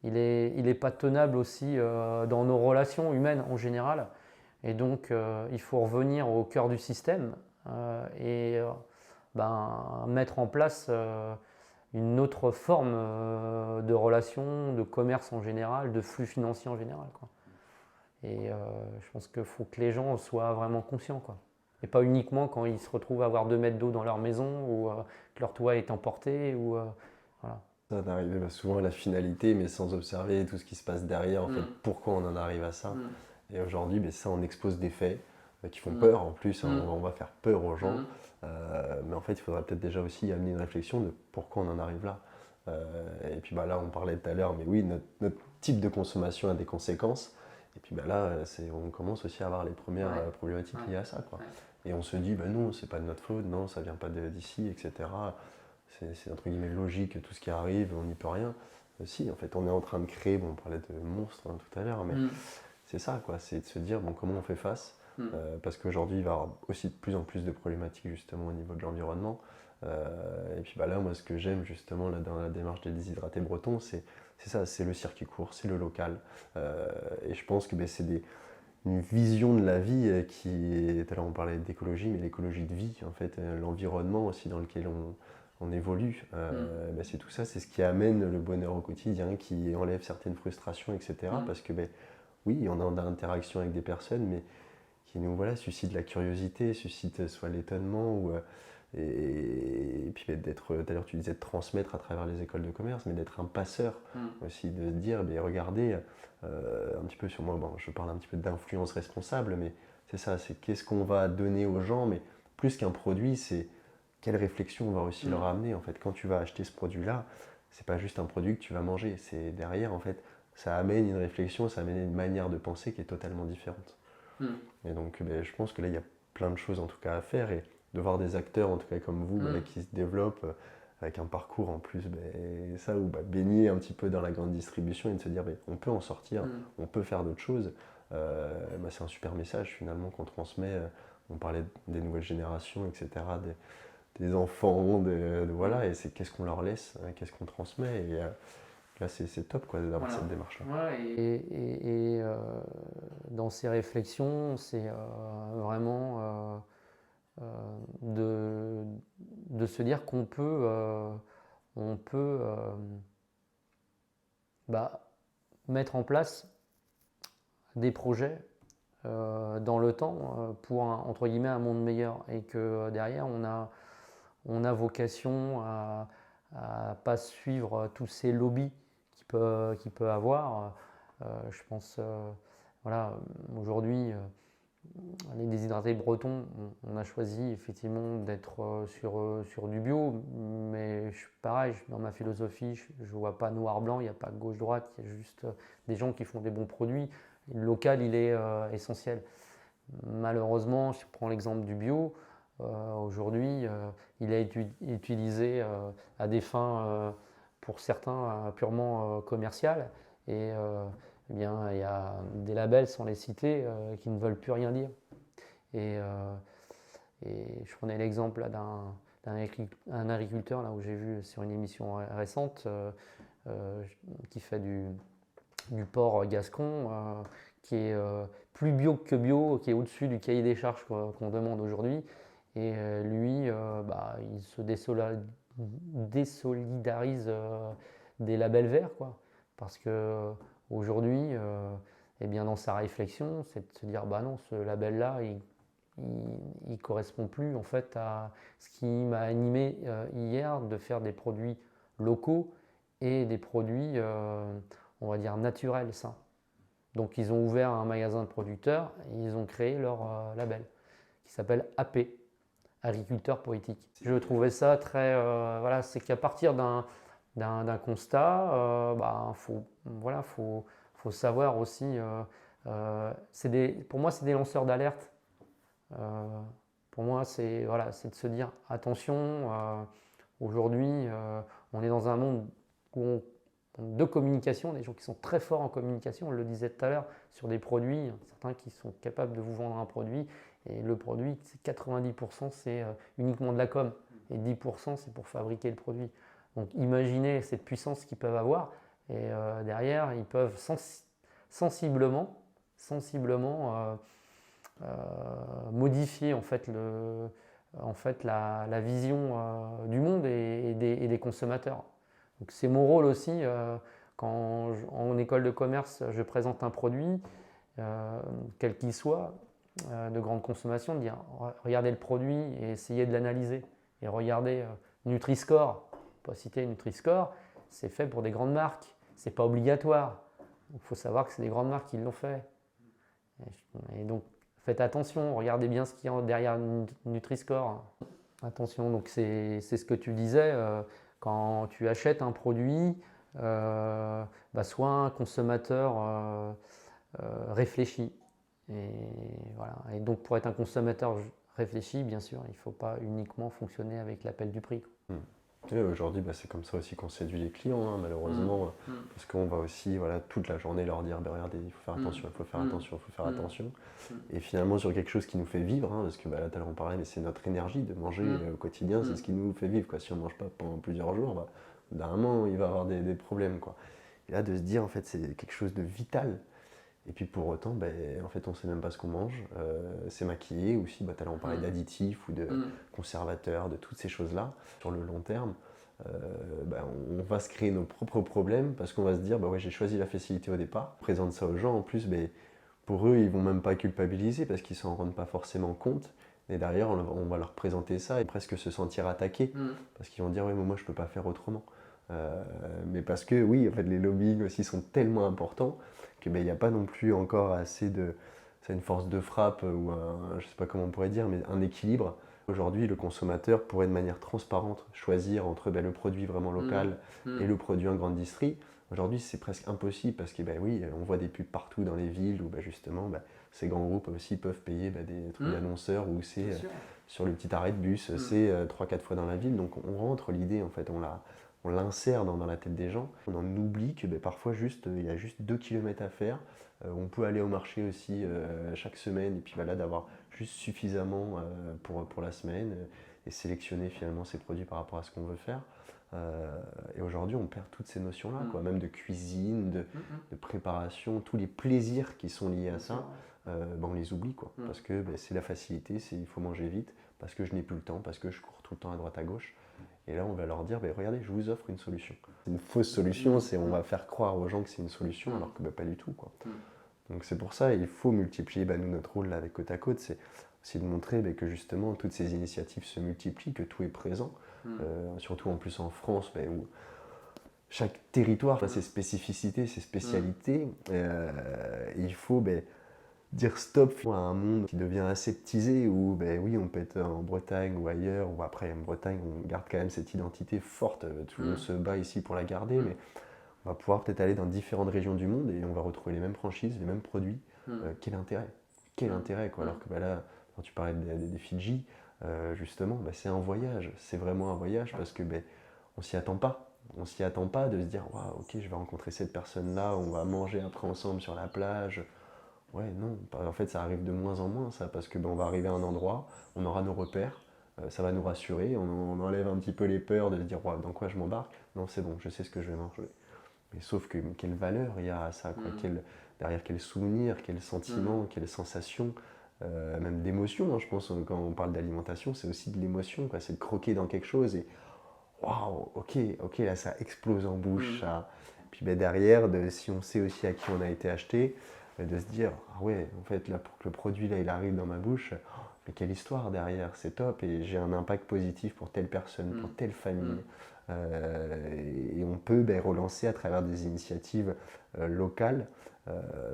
il est pas tenable aussi dans nos relations humaines en général. Et donc, il faut revenir au cœur du système et mettre en place une autre forme de relation, de commerce en général, de flux financiers en général, quoi. Et je pense qu'il faut que les gens soient vraiment conscients, quoi. Et pas uniquement quand ils se retrouvent à avoir 2 mètres d'eau dans leur maison ou que leur toit est emporté. Voilà. Ça d'arriver souvent à la finalité, mais sans observer tout ce qui se passe derrière, en fait, pourquoi on en arrive à ça. Et aujourd'hui, ça, on expose des faits qui font peur en plus, on va faire peur aux gens. Mais en fait, il faudrait peut-être déjà aussi amener une réflexion de pourquoi on en arrive là. Et puis là, on parlait tout à l'heure, mais oui, notre type de consommation a des conséquences. Et puis là, on commence aussi à avoir les premières problématiques liées à ça, quoi. Et on se dit, non, c'est pas de notre faute, non, ça vient pas d'ici, etc. C'est entre guillemets logique, tout ce qui arrive, on n'y peut rien. Si, en fait, on est en train de créer, on parlait de monstres tout à l'heure, mais c'est ça, quoi, c'est de se dire, comment on fait face parce qu'aujourd'hui, il va y avoir aussi de plus en plus de problématiques justement au niveau de l'environnement. Et puis là, moi, ce que j'aime justement là, dans la démarche des déshydratés bretons, c'est ça, c'est le circuit court, c'est le local. Et je pense que c'est une vision de la vie qui est, tout à l'heure on parlait d'écologie, mais l'écologie de vie, en fait, l'environnement aussi dans lequel on évolue. C'est tout ça, c'est ce qui amène le bonheur au quotidien, qui enlève certaines frustrations, etc. Parce que oui, on a interaction avec des personnes, mais nous voilà, suscite la curiosité, suscite soit l'étonnement et puis d'être, tout à l'heure tu disais de transmettre à travers les écoles de commerce, mais d'être un passeur aussi, de se dire, regardez, un petit peu sur moi, bon, je parle un petit peu d'influence responsable, mais c'est ça, c'est qu'est-ce qu'on va donner aux gens, mais plus qu'un produit, c'est quelle réflexion on va aussi leur amener. En fait, quand tu vas acheter ce produit-là, c'est pas juste un produit que tu vas manger, c'est derrière, en fait, ça amène une réflexion, ça amène une manière de penser qui est totalement différente. Et donc, je pense que là, il y a plein de choses en tout cas à faire, et de voir des acteurs, en tout cas comme vous, qui se développent avec un parcours en plus, ça, ou baigner un petit peu dans la grande distribution et de se dire, on peut en sortir, on peut faire d'autres choses. C'est un super message finalement qu'on transmet. On parlait des nouvelles générations, etc., des enfants, voilà, et c'est qu'est-ce qu'on leur laisse, hein, qu'est-ce qu'on transmet. Et là, c'est top quoi, d'avoir cette démarche-là. Ouais, et dans ces réflexions, c'est vraiment de se dire qu'on peut, mettre en place des projets dans le temps pour entre guillemets un monde meilleur, et que derrière on a vocation à pas suivre tous ces lobbies qu'il peut avoir. Je pense, voilà, aujourd'hui, les déshydratés bretons, on a choisi effectivement d'être sur du bio, mais pareil, dans ma philosophie, je ne vois pas noir-blanc, il n'y a pas gauche-droite, il y a juste des gens qui font des bons produits. Le local, il est essentiel. Malheureusement, je prends l'exemple du bio, aujourd'hui, il est utilisé à des fins, pour certains, purement commerciales, et eh bien, il y a des labels, sans les citer, qui ne veulent plus rien dire. Et je prenais l'exemple d'un agriculteur là, où j'ai vu sur une émission récente qui fait du porc gascon, qui est plus bio que bio, qui est au-dessus du cahier des charges qu'on demande aujourd'hui. Et lui, il se désolidarise des labels verts, quoi. Parce que aujourd'hui, dans sa réflexion, c'est de se dire, non, ce label-là, il correspond plus en fait à ce qui m'a animé hier, de faire des produits locaux et des produits, on va dire, naturels, sains. Donc ils ont ouvert un magasin de producteurs et ils ont créé leur label qui s'appelle AP, Agriculteur Poétique. Je trouvais ça très... voilà, c'est qu'à partir d'un constat, faut savoir aussi... pour moi, c'est des lanceurs d'alerte. Pour moi, c'est de se dire, attention, aujourd'hui, on est dans un monde de communication, des gens qui sont très forts en communication, on le disait tout à l'heure, sur des produits, certains qui sont capables de vous vendre un produit, et le produit, 90% c'est uniquement de la com, et 10% c'est pour fabriquer le produit. Donc imaginez cette puissance qu'ils peuvent avoir, et derrière, ils peuvent sensiblement modifier en fait, la vision du monde et des consommateurs. Donc c'est mon rôle aussi, quand en école de commerce je présente un produit, quel qu'il soit, de grande consommation, de dire regardez le produit et essayez de l'analyser. Et regardez Nutri-Score, pas citer Nutri-Score, c'est fait pour des grandes marques, c'est pas obligatoire. Il faut savoir que c'est des grandes marques qui l'ont fait. Et donc faites attention, regardez bien ce qu'il y a derrière Nutri-Score. Attention, donc c'est ce que tu disais, quand tu achètes un produit, sois un consommateur réfléchi. Et, voilà. Et donc pour être un consommateur réfléchi, bien sûr, il ne faut pas uniquement fonctionner avec l'appel du prix. Et aujourd'hui, c'est comme ça aussi qu'on séduit les clients, hein, malheureusement, parce qu'on va aussi toute la journée leur dire regardez, il faut faire attention, il faut faire attention, il faut faire attention. Et finalement, sur quelque chose qui nous fait vivre, hein, parce que là, tout à l'heure on parlait, mais c'est notre énergie de manger au quotidien, c'est ce qui nous fait vivre, quoi. Si on ne mange pas pendant plusieurs jours, d'un moment, il va y avoir des problèmes, quoi. Et là, de se dire, en fait, c'est quelque chose de vital. Et puis pour autant, en fait, on ne sait même pas ce qu'on mange. C'est maquillé aussi. Tout à l'heure, on parlait d'additifs ou de conservateurs, de toutes ces choses-là. Sur le long terme, on va se créer nos propres problèmes parce qu'on va se dire, j'ai choisi la facilité au départ. On présente ça aux gens. En plus, pour eux, ils vont même pas culpabiliser parce qu'ils s'en rendent pas forcément compte. Et derrière, on va leur présenter ça et presque se sentir attaqués parce qu'ils vont dire, oui, mais moi, je peux pas faire autrement. Mais parce que, oui, en fait, les lobbying aussi sont tellement importants que il n'y a pas non plus encore assez de... C'est une force de frappe ou un, je sais pas comment on pourrait dire, mais un équilibre. Aujourd'hui, le consommateur pourrait de manière transparente choisir entre le produit vraiment local et le produit en grande distrie. Aujourd'hui, c'est presque impossible parce que oui, on voit des pubs partout dans les villes où justement ces grands groupes aussi peuvent payer des trucs d'annonceurs où c'est sur le petit arrêt de bus, c'est 3-4 fois dans la ville. Donc on rentre l'idée, en fait, on l'insère dans la tête des gens. On en oublie que parfois il y a juste 2 km à faire. On peut aller au marché aussi chaque semaine et puis d'avoir juste suffisamment pour la semaine et sélectionner finalement ses produits par rapport à ce qu'on veut faire. Et aujourd'hui, on perd toutes ces notions-là, même de cuisine, de préparation, tous les plaisirs qui sont liés à ça, on les oublie, parce que c'est la facilité, il faut manger vite, parce que je n'ai plus le temps, parce que je cours tout le temps à droite à gauche. Et là, on va leur dire, regardez, je vous offre une solution. C'est une fausse solution, on va faire croire aux gens que c'est une solution, alors que pas du tout, Donc c'est pour ça, il faut multiplier, nous, notre rôle là, avec Côte à Côte, c'est aussi de montrer que justement, toutes ces initiatives se multiplient, que tout est présent, surtout en plus en France, où chaque territoire a ses spécificités, ses spécialités. Il faut dire stop à un monde qui devient aseptisé où oui, on peut être en Bretagne ou ailleurs, ou après en Bretagne, on garde quand même cette identité forte, tout le monde se bat ici pour la garder, mais on va pouvoir peut-être aller dans différentes régions du monde et on va retrouver les mêmes franchises, les mêmes produits. Quel intérêt? Quel intérêt, quoi. Alors que là, quand tu parlais des Fidji, justement, c'est un voyage, c'est vraiment un voyage parce que on s'y attend pas. On s'y attend pas de se dire, waouh, ok, je vais rencontrer cette personne-là, on va manger après ensemble sur la plage. Ouais, non, en fait, ça arrive de moins en moins, ça, parce que on va arriver à un endroit, on aura nos repères, ça va nous rassurer, on enlève un petit peu les peurs de se dire, ouais, dans quoi je m'embarque? Non, c'est bon, je sais ce que je vais manger. Mais sauf que quelle valeur il y a à ça, quoi. Derrière quel souvenir, quel sentiment, quelle sensation, même d'émotion, je pense, quand on parle d'alimentation, c'est aussi de l'émotion, c'est de croquer dans quelque chose et waouh, ok, là ça explose en bouche. Ça. Puis derrière, si on sait aussi à qui on a été acheté, de se dire, ah ouais, en fait, là, pour que le produit là, il arrive dans ma bouche, mais quelle histoire derrière, c'est top, et j'ai un impact positif pour telle personne, pour telle famille. Et on peut relancer à travers des initiatives locales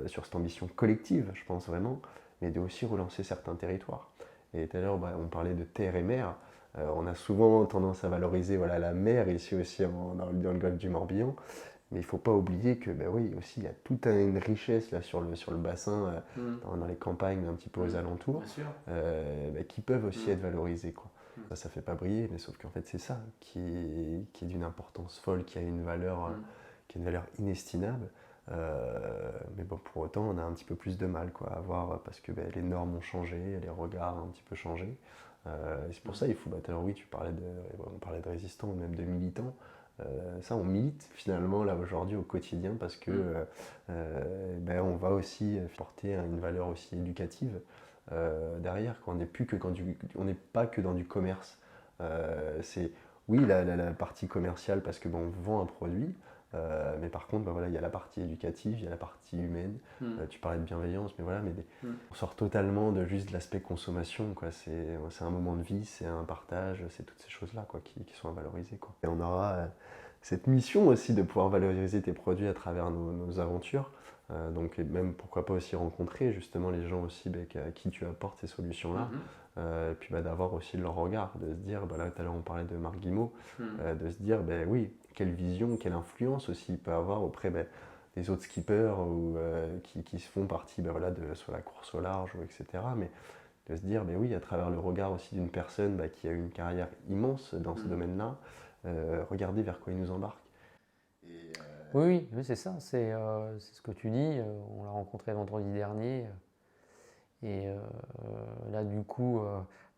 sur cette ambition collective, je pense vraiment, mais de aussi relancer certains territoires. Et tout à l'heure, on parlait de terre et mer. On a souvent tendance à valoriser la mer, ici aussi dans le golfe du Morbihan. Mais il ne faut pas oublier que, oui, aussi, il y a toute une richesse là, sur le bassin, dans les campagnes un petit peu aux alentours, qui peuvent aussi être valorisées, quoi. Ça ne fait pas briller, mais sauf qu'en fait, c'est ça qui est d'une importance folle, qui a une valeur inestimable. Mais pour autant, on a un petit peu plus de mal à voir, parce que les normes ont changé, les regards ont un petit peu changé. Et c'est pour ça, il faut. Alors oui, on parlait de résistants ou même de militants. Ça, on milite finalement là aujourd'hui au quotidien parce que on va aussi porter une valeur aussi éducative derrière. On n'est pas que dans du commerce. C'est oui la partie commerciale parce que on vend un produit. Mais par contre, il y a la partie éducative, il y a la partie humaine. Tu parlais de bienveillance, mais on sort totalement de juste l'aspect consommation, quoi. C'est un moment de vie, c'est un partage, c'est toutes ces choses-là, quoi, qui sont à valoriser, quoi. Et on aura cette mission aussi de pouvoir valoriser tes produits à travers nos aventures. Donc, et même pourquoi pas aussi rencontrer justement les gens aussi à qui tu apportes ces solutions-là. Et puis d'avoir aussi leur regard, de se dire, là tout à l'heure on parlait de Marc Guimot, de se dire, oui, quelle vision, quelle influence aussi il peut avoir auprès des autres skippers ou, qui se font partie sur la course au large, etc. Mais de se dire, oui, à travers le regard aussi d'une personne qui a une carrière immense dans ce domaine-là, regardez vers quoi il nous embarque. Oui, c'est ça, c'est ce que tu dis. On l'a rencontré vendredi dernier. Et là, du coup,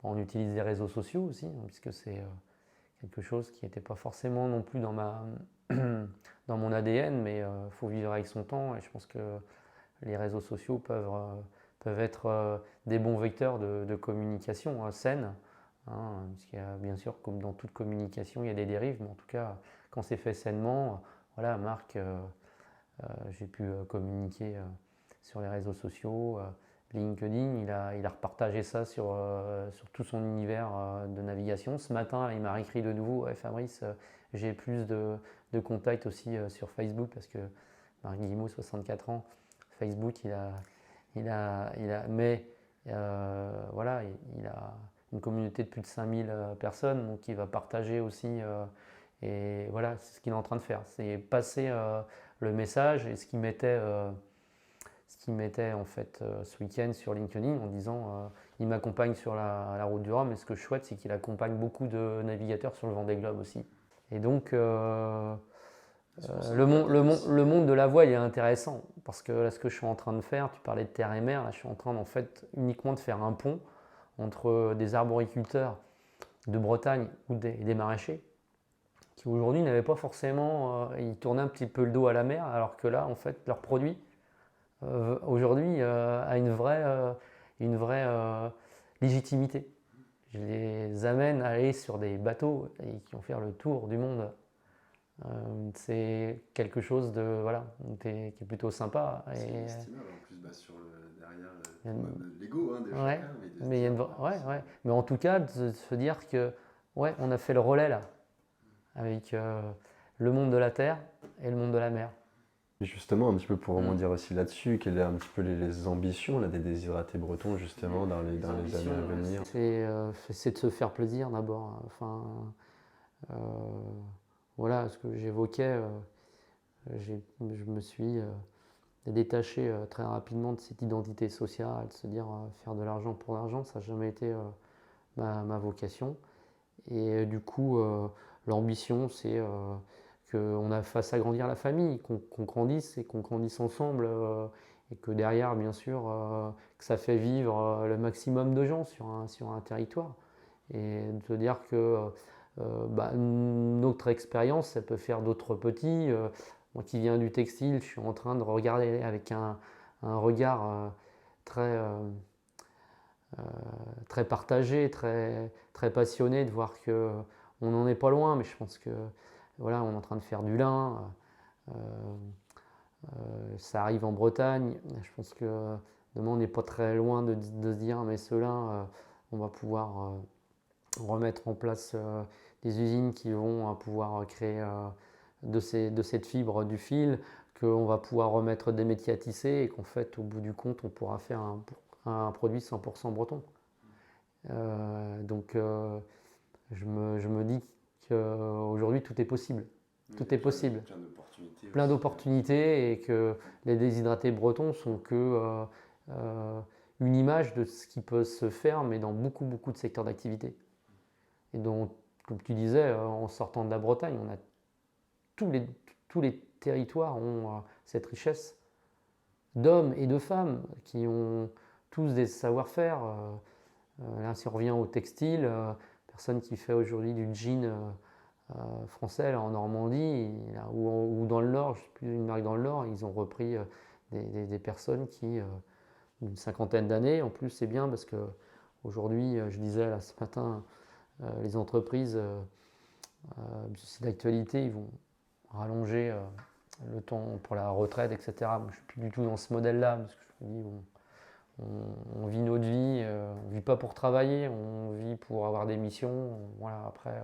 on utilise les réseaux sociaux aussi, puisque c'est quelque chose qui n'était pas forcément non plus dans mon ADN, mais il faut vivre avec son temps. Et je pense que les réseaux sociaux peuvent être des bons vecteurs de communication saine. Parce qu'il y a, bien sûr, comme dans toute communication, il y a des dérives, mais en tout cas, quand c'est fait sainement, voilà, Marc, j'ai pu communiquer sur les réseaux sociaux. LinkedIn, il a repartagé ça sur tout son univers de navigation. Ce matin, il m'a réécrit de nouveau: ouais, Fabrice, j'ai plus de contacts aussi sur Facebook, parce que Marc Guillemot, 64 ans, Facebook, mais voilà, il a une communauté de plus de 5000 personnes, donc il va partager aussi. Et voilà, c'est ce qu'il est en train de faire, c'est passer le message. Et ce qu'il mettait en fait ce week-end sur LinkedIn, en disant il m'accompagne sur la route du Rhum, et ce que je souhaite, c'est qu'il accompagne beaucoup de navigateurs sur le Vendée Globe aussi. Et donc le monde de la voile est intéressant, parce que là, ce que je suis en train de faire, tu parlais de terre et mer, là je suis en train en fait uniquement de faire un pont entre des arboriculteurs de Bretagne ou des maraîchers qui aujourd'hui n'avaient pas forcément, ils tournaient un petit peu le dos à la mer, alors que là en fait leurs produits aujourd'hui a une vraie légitimité. Je les amène à aller sur des bateaux et qui vont faire le tour du monde. C'est quelque chose de qui est plutôt sympa. C'est estimable en plus, sur derrière de l'ego des ouais, chacun. Mais en tout cas, de se dire que on a fait le relais là avec le monde de la terre et le monde de la mer. Et justement, un petit peu pour rebondir aussi là-dessus, quelles sont un petit peu les ambitions là, des déshydratés bretons justement dans les années à venir? C'est de se faire plaisir d'abord. Enfin, voilà, ce que j'évoquais, je me suis détaché très rapidement de cette identité sociale, de se dire faire de l'argent pour l'argent, ça n'a jamais été ma vocation. Et du coup, l'ambition, c'est qu'on fasse agrandir la famille, qu'on grandisse et qu'on grandisse ensemble, et que derrière, bien sûr, que ça fait vivre le maximum de gens sur un territoire. Et de se dire que notre expérience, ça peut faire d'autres petits. Moi qui viens du textile, je suis en train de regarder avec un regard très partagé, très passionné, de voir qu'on n'en est pas loin, mais je pense que voilà, on est en train de faire du lin. Ça arrive en Bretagne. Je pense que demain, on n'est pas très loin de se dire, mais ce lin, on va pouvoir remettre en place des usines qui vont pouvoir créer de cette fibre du fil, qu'on va pouvoir remettre des métiers à tisser, et qu'en fait, au bout du compte, on pourra faire un produit 100% breton. Donc, je me dis qu'aujourd'hui, tout est possible. Tout est possible. Plein d'opportunités, et que les déshydratés bretons sont que une image de ce qui peut se faire, mais dans beaucoup, beaucoup de secteurs d'activité. Et donc, comme tu disais, en sortant de la Bretagne, on a tous les territoires ont cette richesse d'hommes et de femmes qui ont tous des savoir-faire. Là, si on revient au textile, personne qui fait aujourd'hui du jean français là, en Normandie ou dans le Nord, je ne sais plus, une marque dans le Nord, ils ont repris des personnes qui, d'une cinquantaine d'années. En plus, c'est bien parce que aujourd'hui, je disais là, ce matin, les entreprises, c'est d'actualité, ils vont rallonger le temps pour la retraite, etc. Moi, je ne suis plus du tout dans ce modèle-là, parce que je me dis, on vit notre vie, on ne vit pas pour travailler, on vit pour avoir des missions. Voilà, après,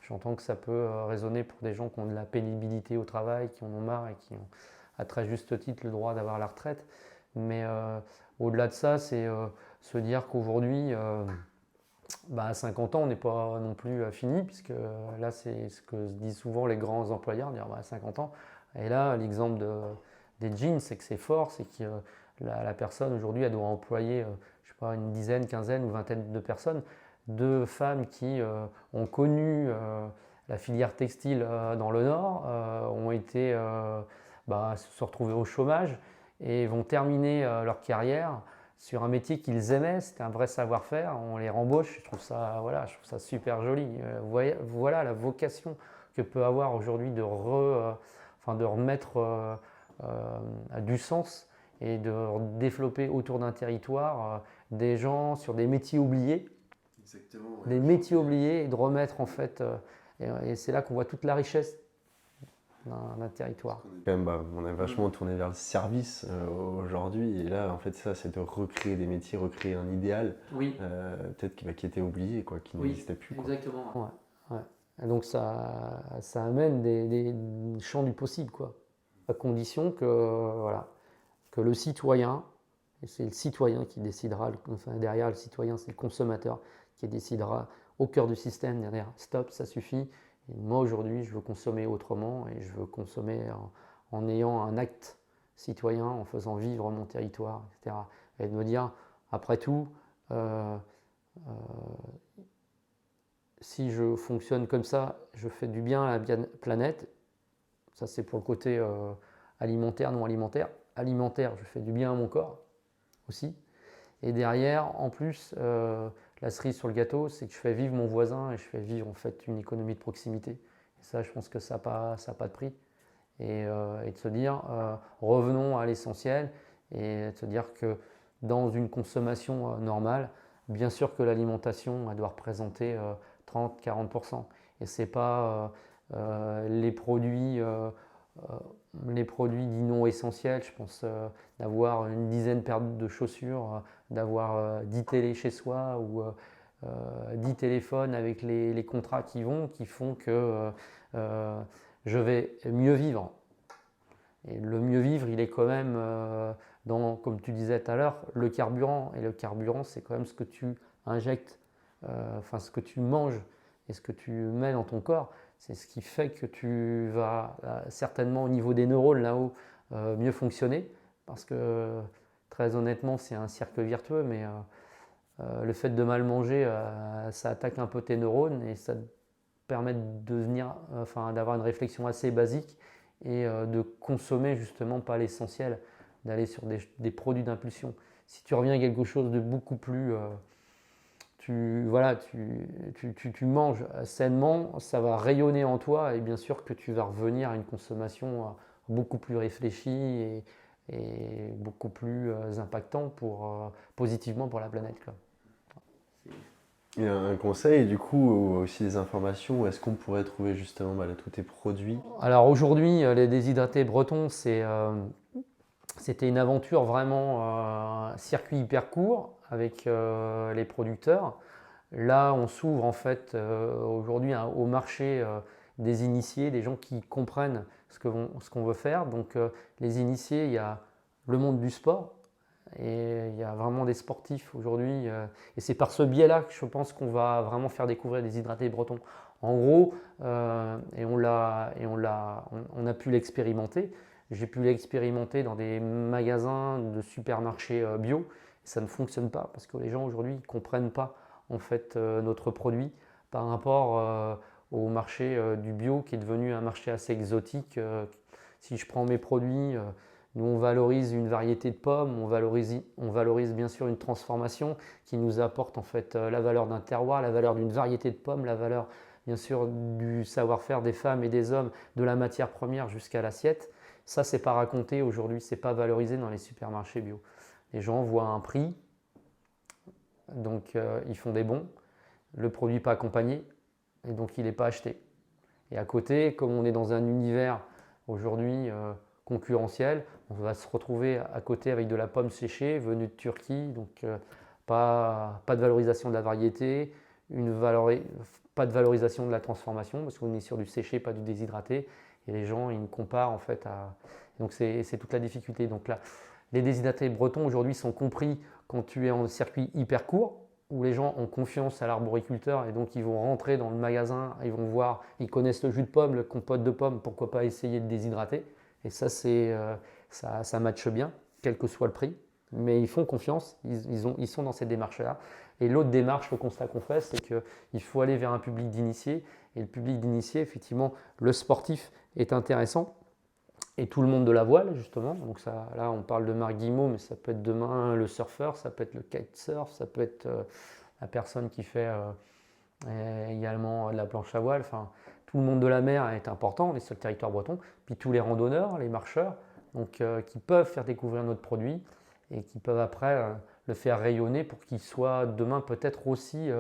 j'entends que ça peut résonner pour des gens qui ont de la pénibilité au travail, qui en ont marre et qui ont à très juste titre le droit d'avoir la retraite. Mais au-delà de ça, c'est se dire qu'aujourd'hui, à 50 ans, on n'est pas non plus fini, puisque là, c'est ce que disent souvent les grands employeurs, dire à 50 ans. Et là, l'exemple des jeans, c'est que c'est fort, c'est que la personne aujourd'hui, elle doit employer, je sais pas, une dizaine, quinzaine ou vingtaine de personnes, de femmes qui ont connu la filière textile dans le Nord, ont été se sont retrouvées au chômage et vont terminer leur carrière sur un métier qu'ils aimaient. C'était un vrai savoir-faire, on les rembauche. Je trouve ça super joli. Voilà la vocation que peut avoir aujourd'hui de remettre du sens et de développer autour d'un territoire des gens sur des métiers oubliés. Exactement, ouais. Des métiers oubliés, et de remettre en fait, et c'est là qu'on voit toute la richesse d'un territoire. Quand même, on est vachement tourné vers le service aujourd'hui, et là, en fait, ça, c'est de recréer des métiers, recréer un idéal, Oui. peut-être qui était oublié, quoi, qui n'existait plus. Quoi. Exactement. Ouais, ouais. Et donc ça amène des champs du possible, quoi, à condition que, voilà, que le citoyen, et c'est le citoyen qui décidera, enfin, derrière le citoyen, c'est le consommateur qui décidera au cœur du système, derrière, stop, ça suffit. Et moi aujourd'hui, je veux consommer autrement et je veux consommer en ayant un acte citoyen, en faisant vivre mon territoire, etc. Et de me dire, après tout, si je fonctionne comme ça, je fais du bien à la planète. Ça, c'est pour le côté alimentaire, non alimentaire. Alimentaire, je fais du bien à mon corps aussi. Et derrière, en plus, la cerise sur le gâteau, c'est que je fais vivre mon voisin et je fais vivre en fait une économie de proximité. Et ça, je pense que ça n'a pas de prix. Et de se dire, revenons à l'essentiel et de se dire que dans une consommation normale, bien sûr que l'alimentation, elle doit représenter 30-40%. Et ce n'est pas les produits dits non essentiels. Je pense d'avoir une dizaine de paires de chaussures, d'avoir 10 télés chez soi ou 10 téléphones avec les contrats qui font que je vais mieux vivre. Et le mieux vivre, il est quand même dans, comme tu disais tout à l'heure, le carburant. Et le carburant, c'est quand même ce que tu injectes, enfin ce que tu manges et ce que tu mets dans ton corps. C'est ce qui fait que tu vas certainement au niveau des neurones là-haut mieux fonctionner. Parce que très honnêtement, c'est un cercle vertueux, mais le fait de mal manger, ça attaque un peu tes neurones et ça te permet d'avoir une réflexion assez basique et de consommer justement pas l'essentiel, d'aller sur des produits d'impulsion. Si tu reviens à quelque chose de beaucoup plus... tu manges sainement, ça va rayonner en toi et bien sûr que tu vas revenir à une consommation beaucoup plus réfléchie et beaucoup plus impactant positivement pour la planète, quoi. Il y a un conseil, du coup, aussi des informations, où est-ce qu'on pourrait trouver justement tous tes produits? Alors aujourd'hui, les déshydratés bretons, c'était une aventure vraiment circuit hyper court avec les producteurs. Là, on s'ouvre en fait aujourd'hui au marché des initiés, des gens qui comprennent ce qu'on veut faire. Donc les initiés, il y a le monde du sport et il y a vraiment des sportifs aujourd'hui. Et c'est par ce biais-là que je pense qu'on va vraiment faire découvrir des déshydratés bretons. En gros, et on a pu l'expérimenter. J'ai pu l'expérimenter dans des magasins de supermarchés bio. Ça ne fonctionne pas parce que les gens aujourd'hui ne comprennent pas en fait notre produit par rapport au marché du bio qui est devenu un marché assez exotique. Si je prends mes produits, nous on valorise une variété de pommes, on valorise bien sûr une transformation qui nous apporte en fait la valeur d'un terroir, la valeur d'une variété de pommes, la valeur bien sûr du savoir-faire des femmes et des hommes, de la matière première jusqu'à l'assiette. Ça, c'est pas raconté aujourd'hui, c'est pas valorisé dans les supermarchés bio. Les gens voient un prix, donc ils font des bons, le produit pas accompagné, et donc il n'est pas acheté. Et à côté, comme on est dans un univers aujourd'hui concurrentiel, on va se retrouver à côté avec de la pomme séchée venue de Turquie, donc pas de valorisation de la variété, pas de valorisation de la transformation, parce qu'on est sur du séché, pas du déshydraté. Et les gens, ils me comparent en fait à... Donc c'est toute la difficulté. Donc là, les déshydratés bretons aujourd'hui sont compris quand tu es en circuit hyper court, où les gens ont confiance à l'arboriculteur et donc ils vont rentrer dans le magasin, ils vont voir, ils connaissent le jus de pomme, le compote de pomme, pourquoi pas essayer de déshydrater. Et ça, ça matche bien, quel que soit le prix. Mais ils font confiance, ils sont dans cette démarche-là. Et l'autre démarche, le constat qu'on fait, c'est qu'il faut aller vers un public d'initiés. Et le public d'initiés, effectivement, le sportif est intéressant. Et tout le monde de la voile, justement. Donc ça, là, on parle de Marc Guillemot, mais ça peut être demain le surfeur, ça peut être le kitesurf, ça peut être la personne qui fait également de la planche à voile. Enfin, tout le monde de la mer est important, on est sur le territoire breton. Puis tous les randonneurs, les marcheurs, donc, qui peuvent faire découvrir notre produit et qui peuvent après le faire rayonner pour qu'il soit demain peut-être aussi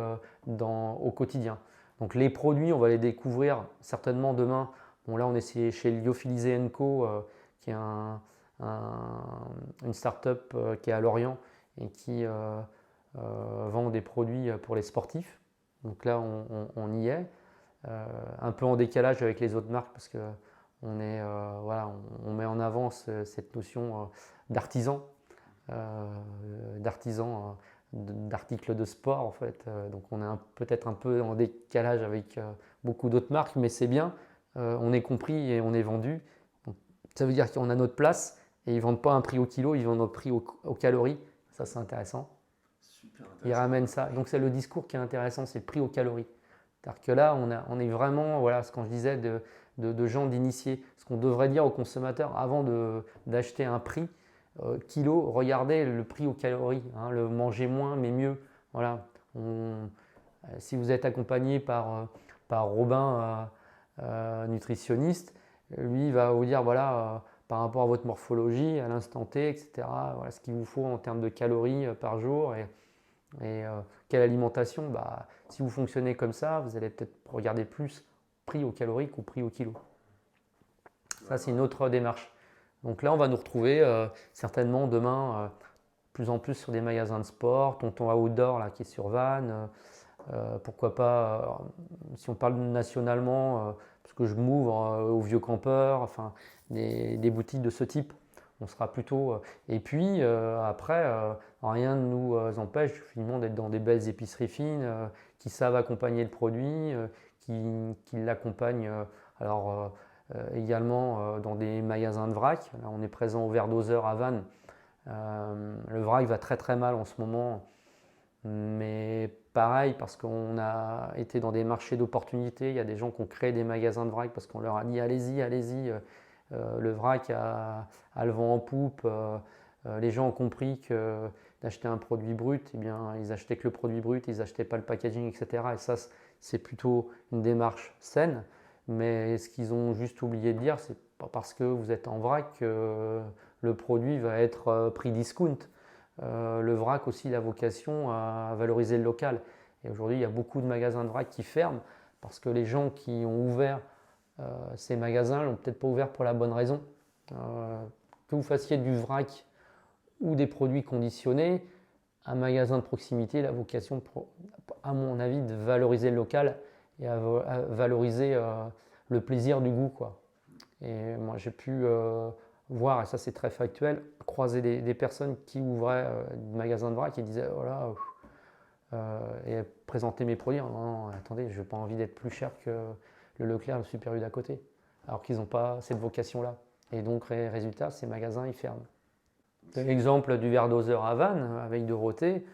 au quotidien. Donc les produits, on va les découvrir certainement demain. Bon, là, on est chez Lyophilisé & Co, qui est une start-up qui est à Lorient et qui vend des produits pour les sportifs. Donc là, on y est. Un peu en décalage avec les autres marques parce que on met en avant cette notion d'artisan, d'articles de sport en fait. Donc on est peut-être un peu en décalage avec beaucoup d'autres marques, mais c'est bien. On est compris et on est vendu. Donc, ça veut dire qu'on a notre place et ils ne vendent pas un prix au kilo, ils vendent un prix aux calories. Ça, c'est intéressant. Super intéressant. Ils ramènent ça. Donc c'est le discours qui est intéressant, c'est le prix aux calories. C'est-à-dire que là, on est vraiment, voilà, ce que je disais, de gens d'initiés. Ce qu'on devrait dire aux consommateurs avant d'acheter un prix kilo, regardez le prix aux calories, hein, le manger moins mais mieux. Voilà. Si vous êtes accompagné par Robin, nutritionniste, lui il va vous dire voilà, par rapport à votre morphologie, à l'instant T, etc., voilà ce qu'il vous faut en termes de calories par jour et quelle alimentation. Bah, si vous fonctionnez comme ça, vous allez peut-être regarder plus prix au calorique ou prix au kilo. Ça, c'est une autre démarche. Donc là, on va nous retrouver certainement demain plus en plus sur des magasins de sport, Tonton Outdoor là, qui est sur Vannes. Pourquoi pas, si on parle nationalement, parce que je m'ouvre aux vieux campeurs, enfin des boutiques de ce type. On sera plutôt. Et puis après, rien ne nous empêche finalement d'être dans des belles épiceries fines qui savent accompagner le produit, qui l'accompagnent. Également dans des magasins de vrac. Là, on est présent au Verdoseur à Vannes. Le vrac va très très mal en ce moment, mais pareil parce qu'on a été dans des marchés d'opportunités. Il y a des gens qui ont créé des magasins de vrac parce qu'on leur a dit allez-y, allez-y. Le vrac a le vent en poupe. Les gens ont compris que d'acheter un produit brut, eh bien, ils achetaient que le produit brut, ils n'achetaient pas le packaging, etc. Et ça, c'est plutôt une démarche saine. Mais ce qu'ils ont juste oublié de dire, c'est pas parce que vous êtes en vrac que le produit va être prix discount. Le vrac aussi a la vocation à valoriser le local. Et aujourd'hui, il y a beaucoup de magasins de vrac qui ferment parce que les gens qui ont ouvert ces magasins l'ont peut-être pas ouvert pour la bonne raison. Que vous fassiez du vrac ou des produits conditionnés, un magasin de proximité a la vocation, à mon avis, de valoriser le local et à valoriser le plaisir du goût, quoi. Et moi j'ai pu voir, et ça c'est très factuel, croiser des personnes qui ouvraient des magasins de vrac et disaient voilà, et présenter mes produits. Non, attendez, je n'ai pas envie d'être plus cher que le Leclerc, le Super U d'à côté, alors qu'ils n'ont pas cette vocation-là. Et donc résultat, ces magasins ils ferment. L'exemple du Verdoseur à Vannes avec Dorothée.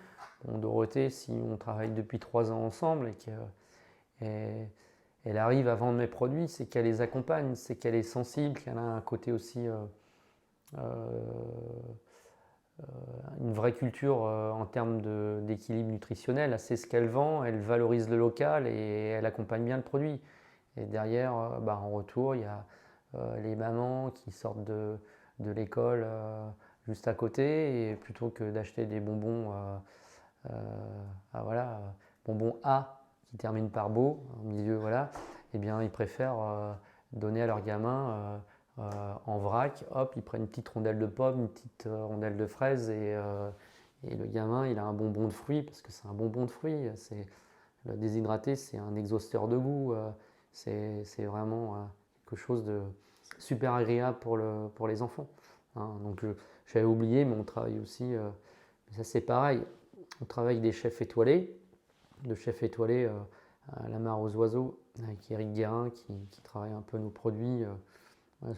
Bon, Dorothée, si on travaille depuis 3 ans ensemble et elle arrive à vendre mes produits, c'est qu'elle les accompagne, c'est qu'elle est sensible, qu'elle a un côté aussi, une vraie culture en termes d'équilibre nutritionnel. Elle sait ce qu'elle vend, elle valorise le local et elle accompagne bien le produit. Et derrière, en retour, il y a les mamans qui sortent de l'école juste à côté, et plutôt que d'acheter des bonbons, bonbons A qui terminent par beau, au milieu, voilà, eh bien ils préfèrent donner à leurs gamins en vrac, hop, ils prennent une petite rondelle de pomme, une petite rondelle de fraise, et le gamin il a un bonbon de fruits, parce que c'est un bonbon de fruits. Le déshydraté, c'est un exhausteur de goût, c'est vraiment quelque chose de super agréable pour les enfants. Hein. Donc j'avais oublié, mais on travaille aussi, ça c'est pareil, on travaille avec des chefs étoilés, à la Mare aux Oiseaux, avec Eric Guérin qui travaille un peu nos produits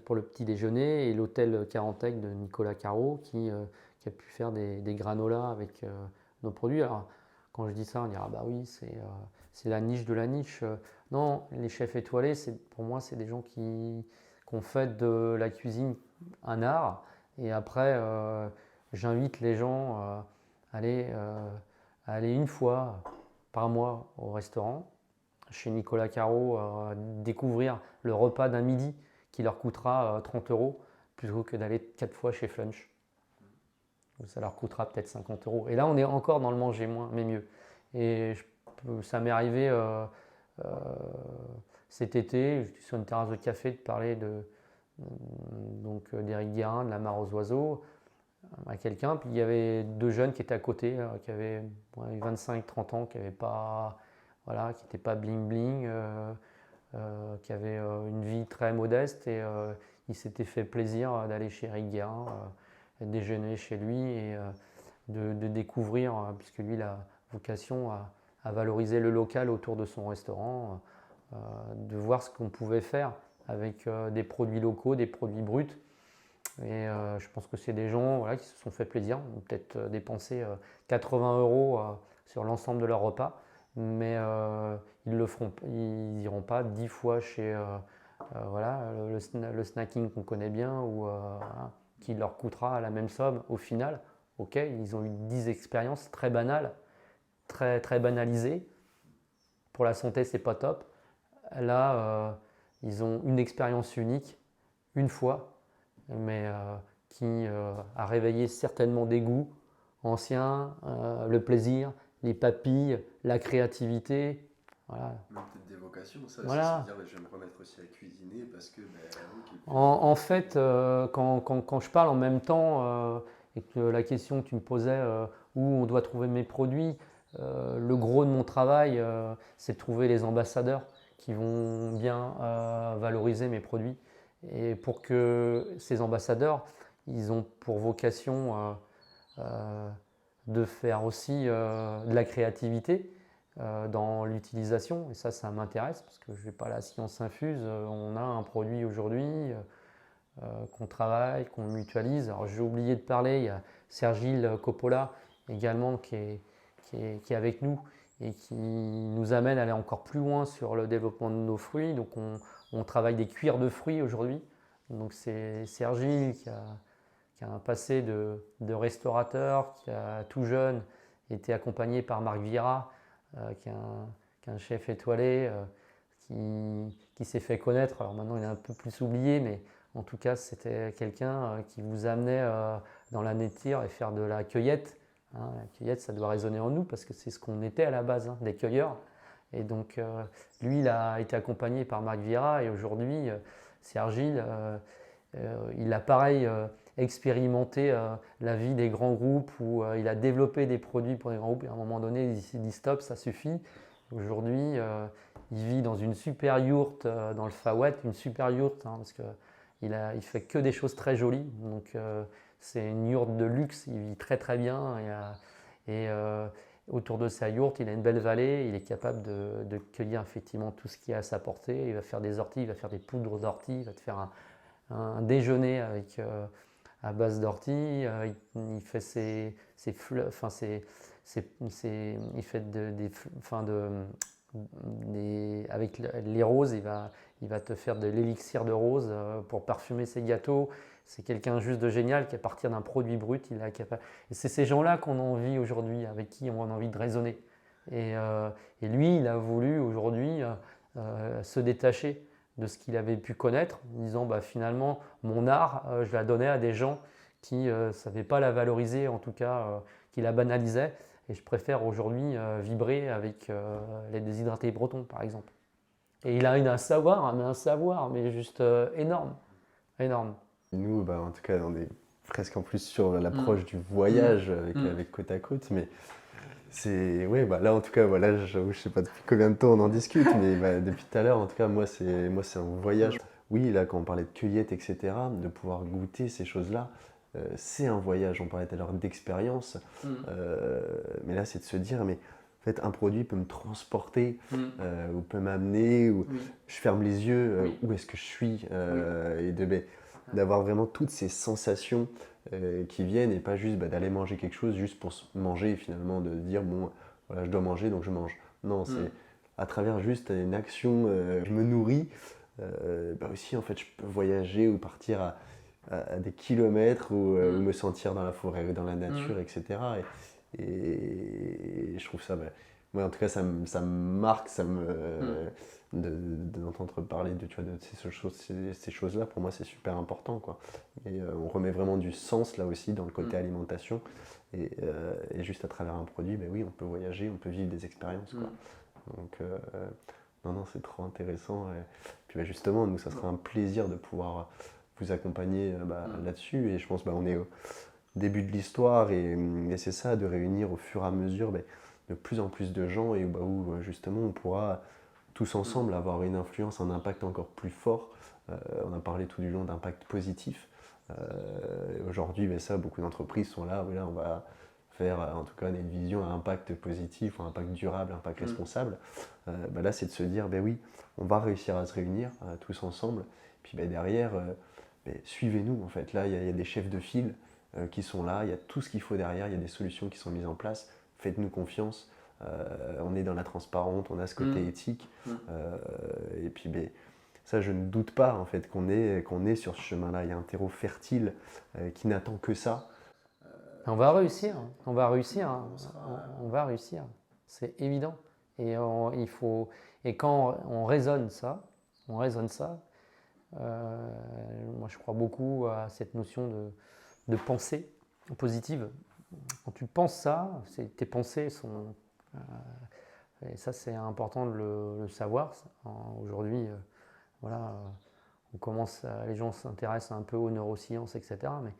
pour le petit déjeuner, et l'hôtel Carantec de Nicolas Caro qui a pu faire des granolas avec nos produits. Alors quand je dis ça, on dira bah oui, c'est la niche de la niche. Non, les chefs étoilés, pour moi, c'est des gens qui ont fait de la cuisine un art. Et après, j'invite les gens à aller une fois par mois au restaurant, chez Nicolas Caro, découvrir le repas d'un midi qui leur coûtera 30 € plutôt que d'aller 4 fois chez Flunch. Ça leur coûtera peut-être 50 €. Et là, on est encore dans le manger moins, mais mieux. Et ça m'est arrivé cet été, j'étais sur une terrasse de café de parler d'Éric Guérin, de La Mare aux oiseaux, à quelqu'un. Puis il y avait 2 jeunes qui étaient à côté, qui avaient 25-30 ans, qui n'étaient pas bling bling, qui avaient une vie très modeste. Et ils s'étaient fait plaisir d'aller chez Éric Guérin, déjeuner chez lui et de découvrir, puisque lui, il a vocation à valoriser le local autour de son restaurant, de voir ce qu'on pouvait faire avec des produits locaux, des produits bruts. Et je pense que c'est des gens qui se sont fait plaisir, ont peut-être dépensé 80 € sur l'ensemble de leur repas, mais ils n'iront pas 10 fois chez le snacking qu'on connaît bien ou qui leur coûtera la même somme au final. Ok, ils ont eu 10 expériences très banales, très, très banalisées. Pour la santé, c'est pas top. Là, ils ont une expérience unique, une fois, mais qui a réveillé certainement des goûts anciens, le plaisir, les papilles, la créativité. Voilà. Même peut-être des vocations, ça, Voilà. c'est dire je vais me remettre aussi à cuisiner parce que En fait, quand je parle en même temps et que la question que tu me posais, où on doit trouver mes produits, le gros de mon travail, c'est de trouver les ambassadeurs qui vont bien valoriser mes produits. Et pour que ces ambassadeurs, ils ont pour vocation de faire aussi de la créativité dans l'utilisation. Et ça m'intéresse parce que je vais pas la science infuse. On a un produit aujourd'hui qu'on travaille, qu'on mutualise. Alors j'ai oublié de parler, il y a Sergil Coppola également qui est avec nous et qui nous amène à aller encore plus loin sur le développement de nos fruits. Donc on travaille des cuirs de fruits aujourd'hui. Donc c'est Sergil qui a un passé de restaurateur, qui a tout jeune été accompagné par Marc Vira, qui est un chef étoilé, qui s'est fait connaître. Alors maintenant il est un peu plus oublié, mais en tout cas c'était quelqu'un qui vous amenait dans la nature et faire de la cueillette. Hein, la cueillette, ça doit résonner en nous parce que c'est ce qu'on était à la base, des cueilleurs. Et donc lui, il a été accompagné par Marc Vira et aujourd'hui, Sergil, il a pareil expérimenté la vie des grands groupes où il a développé des produits pour des grands groupes et à un moment donné, il s'est dit stop, ça suffit. Aujourd'hui, il vit dans une super yourte dans le Fawet, une super yourte parce qu'il fait que des choses très jolies. Donc c'est une yourte de luxe, il vit très très bien et autour de sa yourte, il a une belle vallée, il est capable de cueillir effectivement tout ce qui est à sa portée. Il va faire des orties, il va faire des poudres d'orties, il va te faire un déjeuner à base d'orties. Il fait avec les roses, il va te faire de l'élixir de rose pour parfumer ses gâteaux. C'est quelqu'un juste de génial qui, à partir d'un produit brut, il est capable. Et c'est ces gens-là qu'on a envie aujourd'hui, avec qui on a envie de raisonner. Et lui, il a voulu aujourd'hui se détacher de ce qu'il avait pu connaître, en disant finalement, mon art, je la donnais à des gens qui ne savaient pas la valoriser, en tout cas, qui la banalisaient. Et je préfère aujourd'hui vibrer avec les déshydratés bretons, par exemple. Et il a un savoir, mais juste énorme. Énorme. Nous, en tout cas, on est presque en plus sur l'approche du voyage avec Côte à Côte, mais c'est là en tout cas je sais pas depuis combien de temps on en discute, mais depuis tout à l'heure en tout cas moi c'est un voyage. Oui, là quand on parlait de cueillette etc, de pouvoir goûter ces choses-là, c'est un voyage. On parlait tout à l'heure d'expérience, mais là c'est de se dire mais en fait un produit peut me transporter ou peut m'amener ou je ferme les yeux où est-ce que je suis et d'avoir vraiment toutes ces sensations qui viennent et pas juste d'aller manger quelque chose juste pour manger et finalement de dire bon voilà je dois manger donc je mange. Non, c'est à travers juste une action, je me nourris, aussi en fait je peux voyager ou partir à des kilomètres ou me sentir dans la forêt ou dans la nature etc. Et je trouve ça, moi en tout cas ça me marque, d'entendre parler de ces choses-là, pour moi c'est super important quoi. Et on remet vraiment du sens là aussi dans le côté alimentation et juste à travers un produit, oui on peut voyager, on peut vivre des expériences quoi. Donc Non, c'est trop intéressant. Et puis justement, nous, ça sera un plaisir de pouvoir vous accompagner là-dessus. Et je pense on est au début de l'histoire et c'est ça, de réunir au fur et à mesure de plus en plus de gens et où justement on pourra tous ensemble avoir une influence, un impact encore plus fort. On a parlé tout du long d'impact positif. Aujourd'hui, ça, beaucoup d'entreprises sont là, voilà, on va faire en tout cas une vision à impact positif, ou impact durable, impact responsable. Là, c'est de se dire, oui, on va réussir à se réunir tous ensemble. Puis derrière, suivez-nous. En fait, là, il y a des chefs de file qui sont là, il y a tout ce qu'il faut derrière, il y a des solutions qui sont mises en place. Faites-nous confiance. On est dans la transparence, on a ce côté éthique. Et puis, ça, je ne doute pas en fait qu'on est sur ce chemin-là. Il y a un terreau fertile qui n'attend que ça. On va réussir, on va réussir, on va réussir, c'est évident. Et quand on raisonne ça, moi je crois beaucoup à cette notion de pensée positive. Quand tu penses ça, tes pensées sont... et ça, c'est important de le savoir. Aujourd'hui, voilà, les gens s'intéressent un peu aux neurosciences, etc. Mais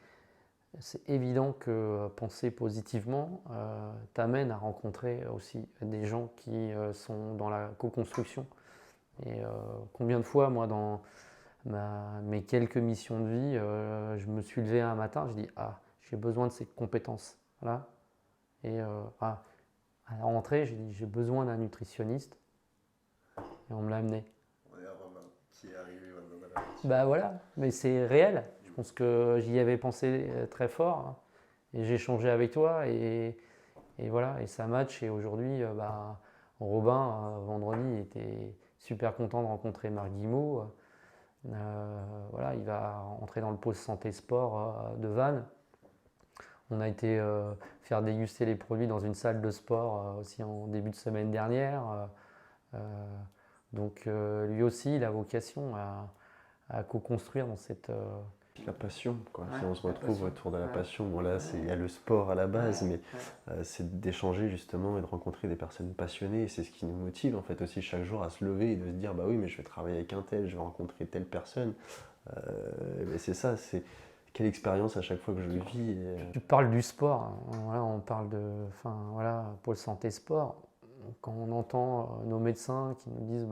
c'est évident que penser positivement t'amène à rencontrer aussi des gens qui sont dans la co-construction. Et combien de fois, moi, dans mes quelques missions de vie, je me suis levé un matin, je dis j'ai besoin de ces compétences-là. Et à la rentrée, j'ai dit j'ai besoin d'un nutritionniste. Et on me l'a amené. Qui est arrivé maintenant. Voilà, mais c'est réel. Je pense que j'y avais pensé très fort. Hein. Et j'ai échangé avec toi et voilà, et ça match. Et aujourd'hui, Robin, vendredi, était super content de rencontrer Marc Guimau. Voilà, il va entrer dans le pôle santé sport de Vannes. On a été faire déguster les produits dans une salle de sport aussi en début de semaine dernière. Donc lui aussi, il a vocation à co-construire dans cette... La passion, quoi. Si on se retrouve autour de la passion, il y a le sport à la base, mais c'est d'échanger justement et de rencontrer des personnes passionnées. Et c'est ce qui nous motive en fait aussi chaque jour à se lever et de se dire oui, mais je vais travailler avec un tel, je vais rencontrer telle personne. C'est ça, c'est quelle expérience à chaque fois que je le vis. Tu parles du sport, hein. Voilà, on parle de pôle santé sport. Quand on entend nos médecins qui nous disent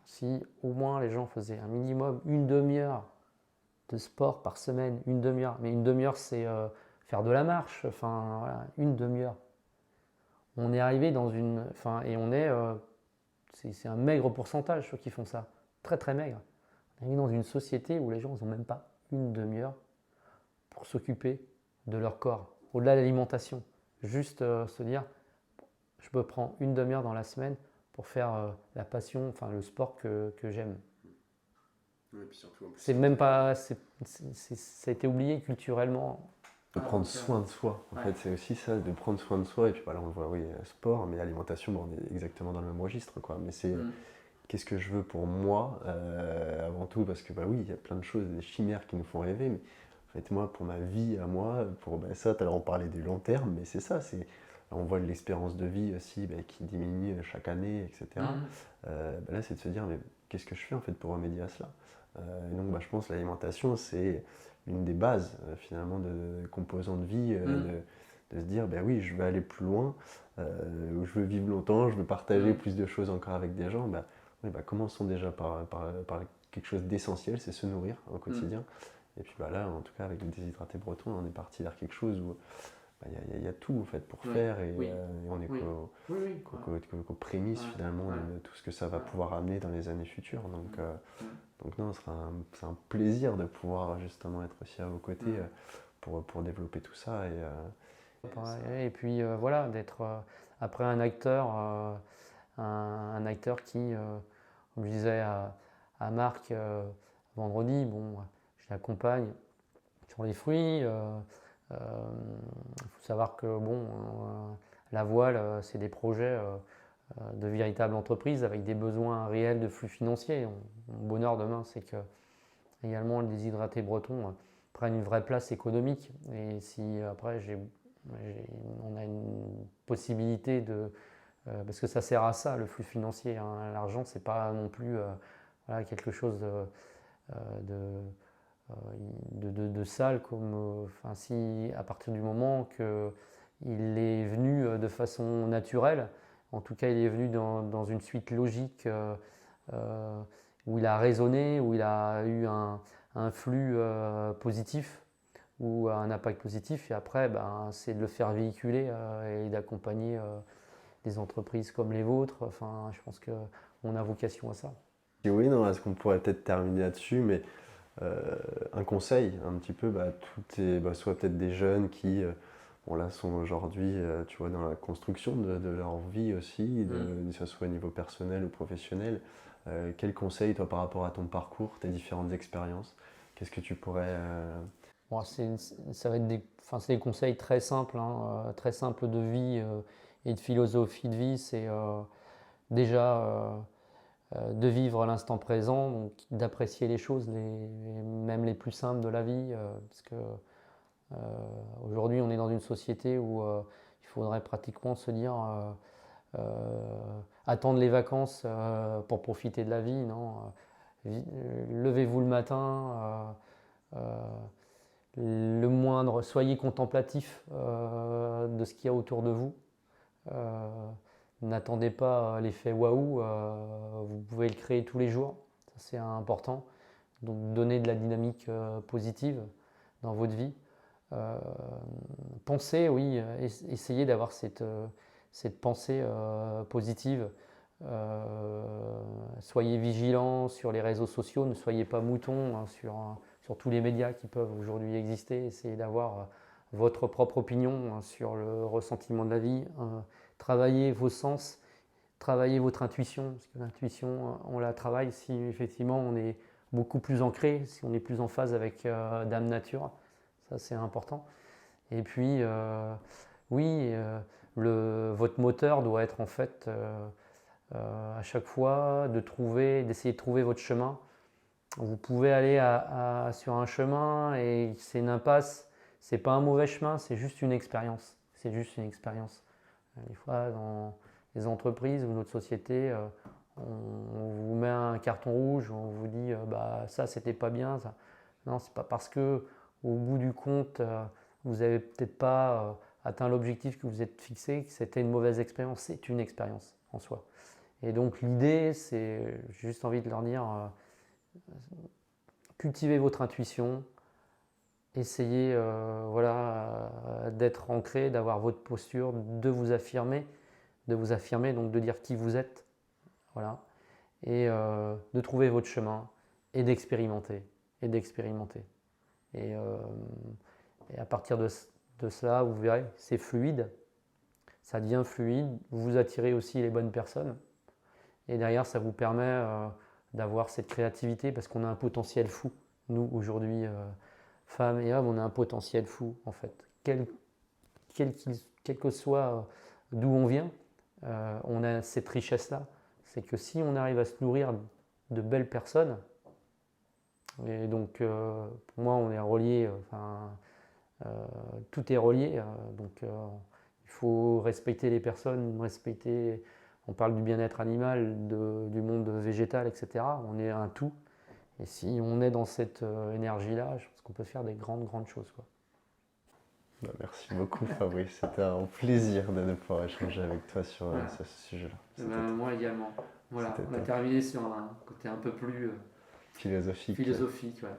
si au moins les gens faisaient un minimum une demi-heure de sport par semaine, une demi-heure. Mais une demi-heure, c'est faire de la marche, une demi-heure. On est arrivé dans une... et on est... c'est un maigre pourcentage ceux qui font ça, très très maigre. On est arrivé dans une société où les gens n'ont même pas une demi-heure pour s'occuper de leur corps, au-delà de l'alimentation. Juste se dire, je me prends une demi-heure dans la semaine pour faire la passion, le sport que j'aime. Oui, puis surtout, c'est même pas, ça a été oublié culturellement. De prendre soin de soi, en fait, c'est aussi ça, de prendre soin de soi. Et puis on le voit, oui, sport, mais alimentation, on est exactement dans le même registre, quoi. Mais c'est qu'est-ce que je veux pour moi, avant tout, parce que oui, il y a plein de choses, des chimères qui nous font rêver, mais en fait, moi, pour ma vie, à moi, pour ça, tout à l'heure on parlait du long terme, mais c'est ça, on voit l'espérance de vie aussi qui diminue chaque année, etc. Là, c'est de se dire, mais qu'est-ce que je fais en fait pour remédier à cela? Et donc, je pense que l'alimentation, c'est l'une des bases finalement de composants de vie, de se dire, oui, je veux aller plus loin, je veux vivre longtemps, je veux partager plus de choses encore avec des gens. Commençons déjà par quelque chose d'essentiel, c'est se nourrir au quotidien. Et puis là, en tout cas, avec le déshydraté breton, on est parti vers quelque chose où il y a tout en fait pour faire et on est qu'aux prémices finalement de tout ce que ça va pouvoir amener dans les années futures. Donc non, c'est un plaisir de pouvoir justement être aussi à vos côtés pour développer tout ça. Et puis voilà, d'être après un acteur qui, comme je disais à Marc vendredi, je l'accompagne sur les fruits. Il faut savoir que la voile, c'est des projets de véritables entreprises avec des besoins réels de flux financiers. Mon bonheur demain, c'est que également le déshydraté breton prenne une vraie place économique. Et si après on a une possibilité parce que ça sert à ça, le flux financier, hein. L'argent, c'est pas non plus voilà, quelque chose de sale, comme, enfin, si à partir du moment qu'il est venu de façon naturelle, en tout cas il est venu dans une suite logique où il a raisonné, où il a eu un flux positif ou un impact positif, et après c'est de le faire véhiculer et d'accompagner des entreprises comme les vôtres. Enfin, je pense qu'on a vocation à ça. Et oui, non, est-ce qu'on pourrait peut-être terminer là-dessus, mais un conseil un petit peu, soit peut-être des jeunes qui bon, là, sont aujourd'hui tu vois, dans la construction de leur vie aussi, que ce soit au niveau personnel ou professionnel. Quel conseil, toi, par rapport à ton parcours, tes différentes expériences, qu'est-ce que tu pourrais... Bon, ça va être c'est des conseils très simples, hein, très simples de vie et de philosophie de vie. C'est déjà de vivre l'instant présent, donc d'apprécier les choses, même les plus simples de la vie, parce que aujourd'hui on est dans une société où il faudrait pratiquement se dire attendre les vacances pour profiter de la vie, non. Levez-vous le matin, le moindre, soyez contemplatif de ce qu'il y a autour de vous. N'attendez pas l'effet waouh, vous pouvez le créer tous les jours, ça c'est important. Donc donner de la dynamique positive dans votre vie. Pensez, oui, essayez d'avoir cette pensée positive. Soyez vigilants sur les réseaux sociaux, ne soyez pas moutons hein, sur tous les médias qui peuvent aujourd'hui exister. Essayez d'avoir votre propre opinion hein, sur le ressentiment de la vie. Travaillez vos sens, travaillez votre intuition, parce que l'intuition, on la travaille si effectivement on est beaucoup plus ancré, si on est plus en phase avec Dame Nature, ça c'est important. Et puis, oui, votre moteur doit être en fait à chaque fois d'essayer de trouver votre chemin. Vous pouvez aller sur un chemin et c'est une impasse, c'est pas un mauvais chemin, c'est juste une expérience. C'est juste une expérience. Des fois, dans les entreprises ou notre société, on vous met un carton rouge, on vous dit ça c'était pas bien. Ça. Non, c'est pas parce que au bout du compte, vous n'avez peut-être pas atteint l'objectif que vous êtes fixé, que c'était une mauvaise expérience. C'est une expérience en soi. Et donc l'idée, c'est juste envie de leur dire, cultivez votre intuition, essayez d'être ancré, d'avoir votre posture, de vous affirmer, donc de dire qui vous êtes, voilà, et de trouver votre chemin et d'expérimenter, Et à partir de cela, vous verrez, c'est fluide, ça devient fluide, vous attirez aussi les bonnes personnes, et derrière, ça vous permet d'avoir cette créativité parce qu'on a un potentiel fou. Nous, aujourd'hui, femmes et hommes, on a un potentiel fou, en fait. Quel que soit d'où on vient, on a cette richesse-là. C'est que si on arrive à se nourrir de belles personnes, et donc pour moi, on est relié, tout est relié, donc il faut respecter les personnes, on parle du bien-être animal, du monde végétal, etc. On est un tout. Et si on est dans cette énergie-là, je pense qu'on peut faire des grandes choses, quoi. Merci beaucoup Fabrice, c'était un plaisir de pouvoir échanger avec toi sur ce sujet-là. Moi également. Voilà, on a terminé sur un côté un peu plus philosophique. Ouais.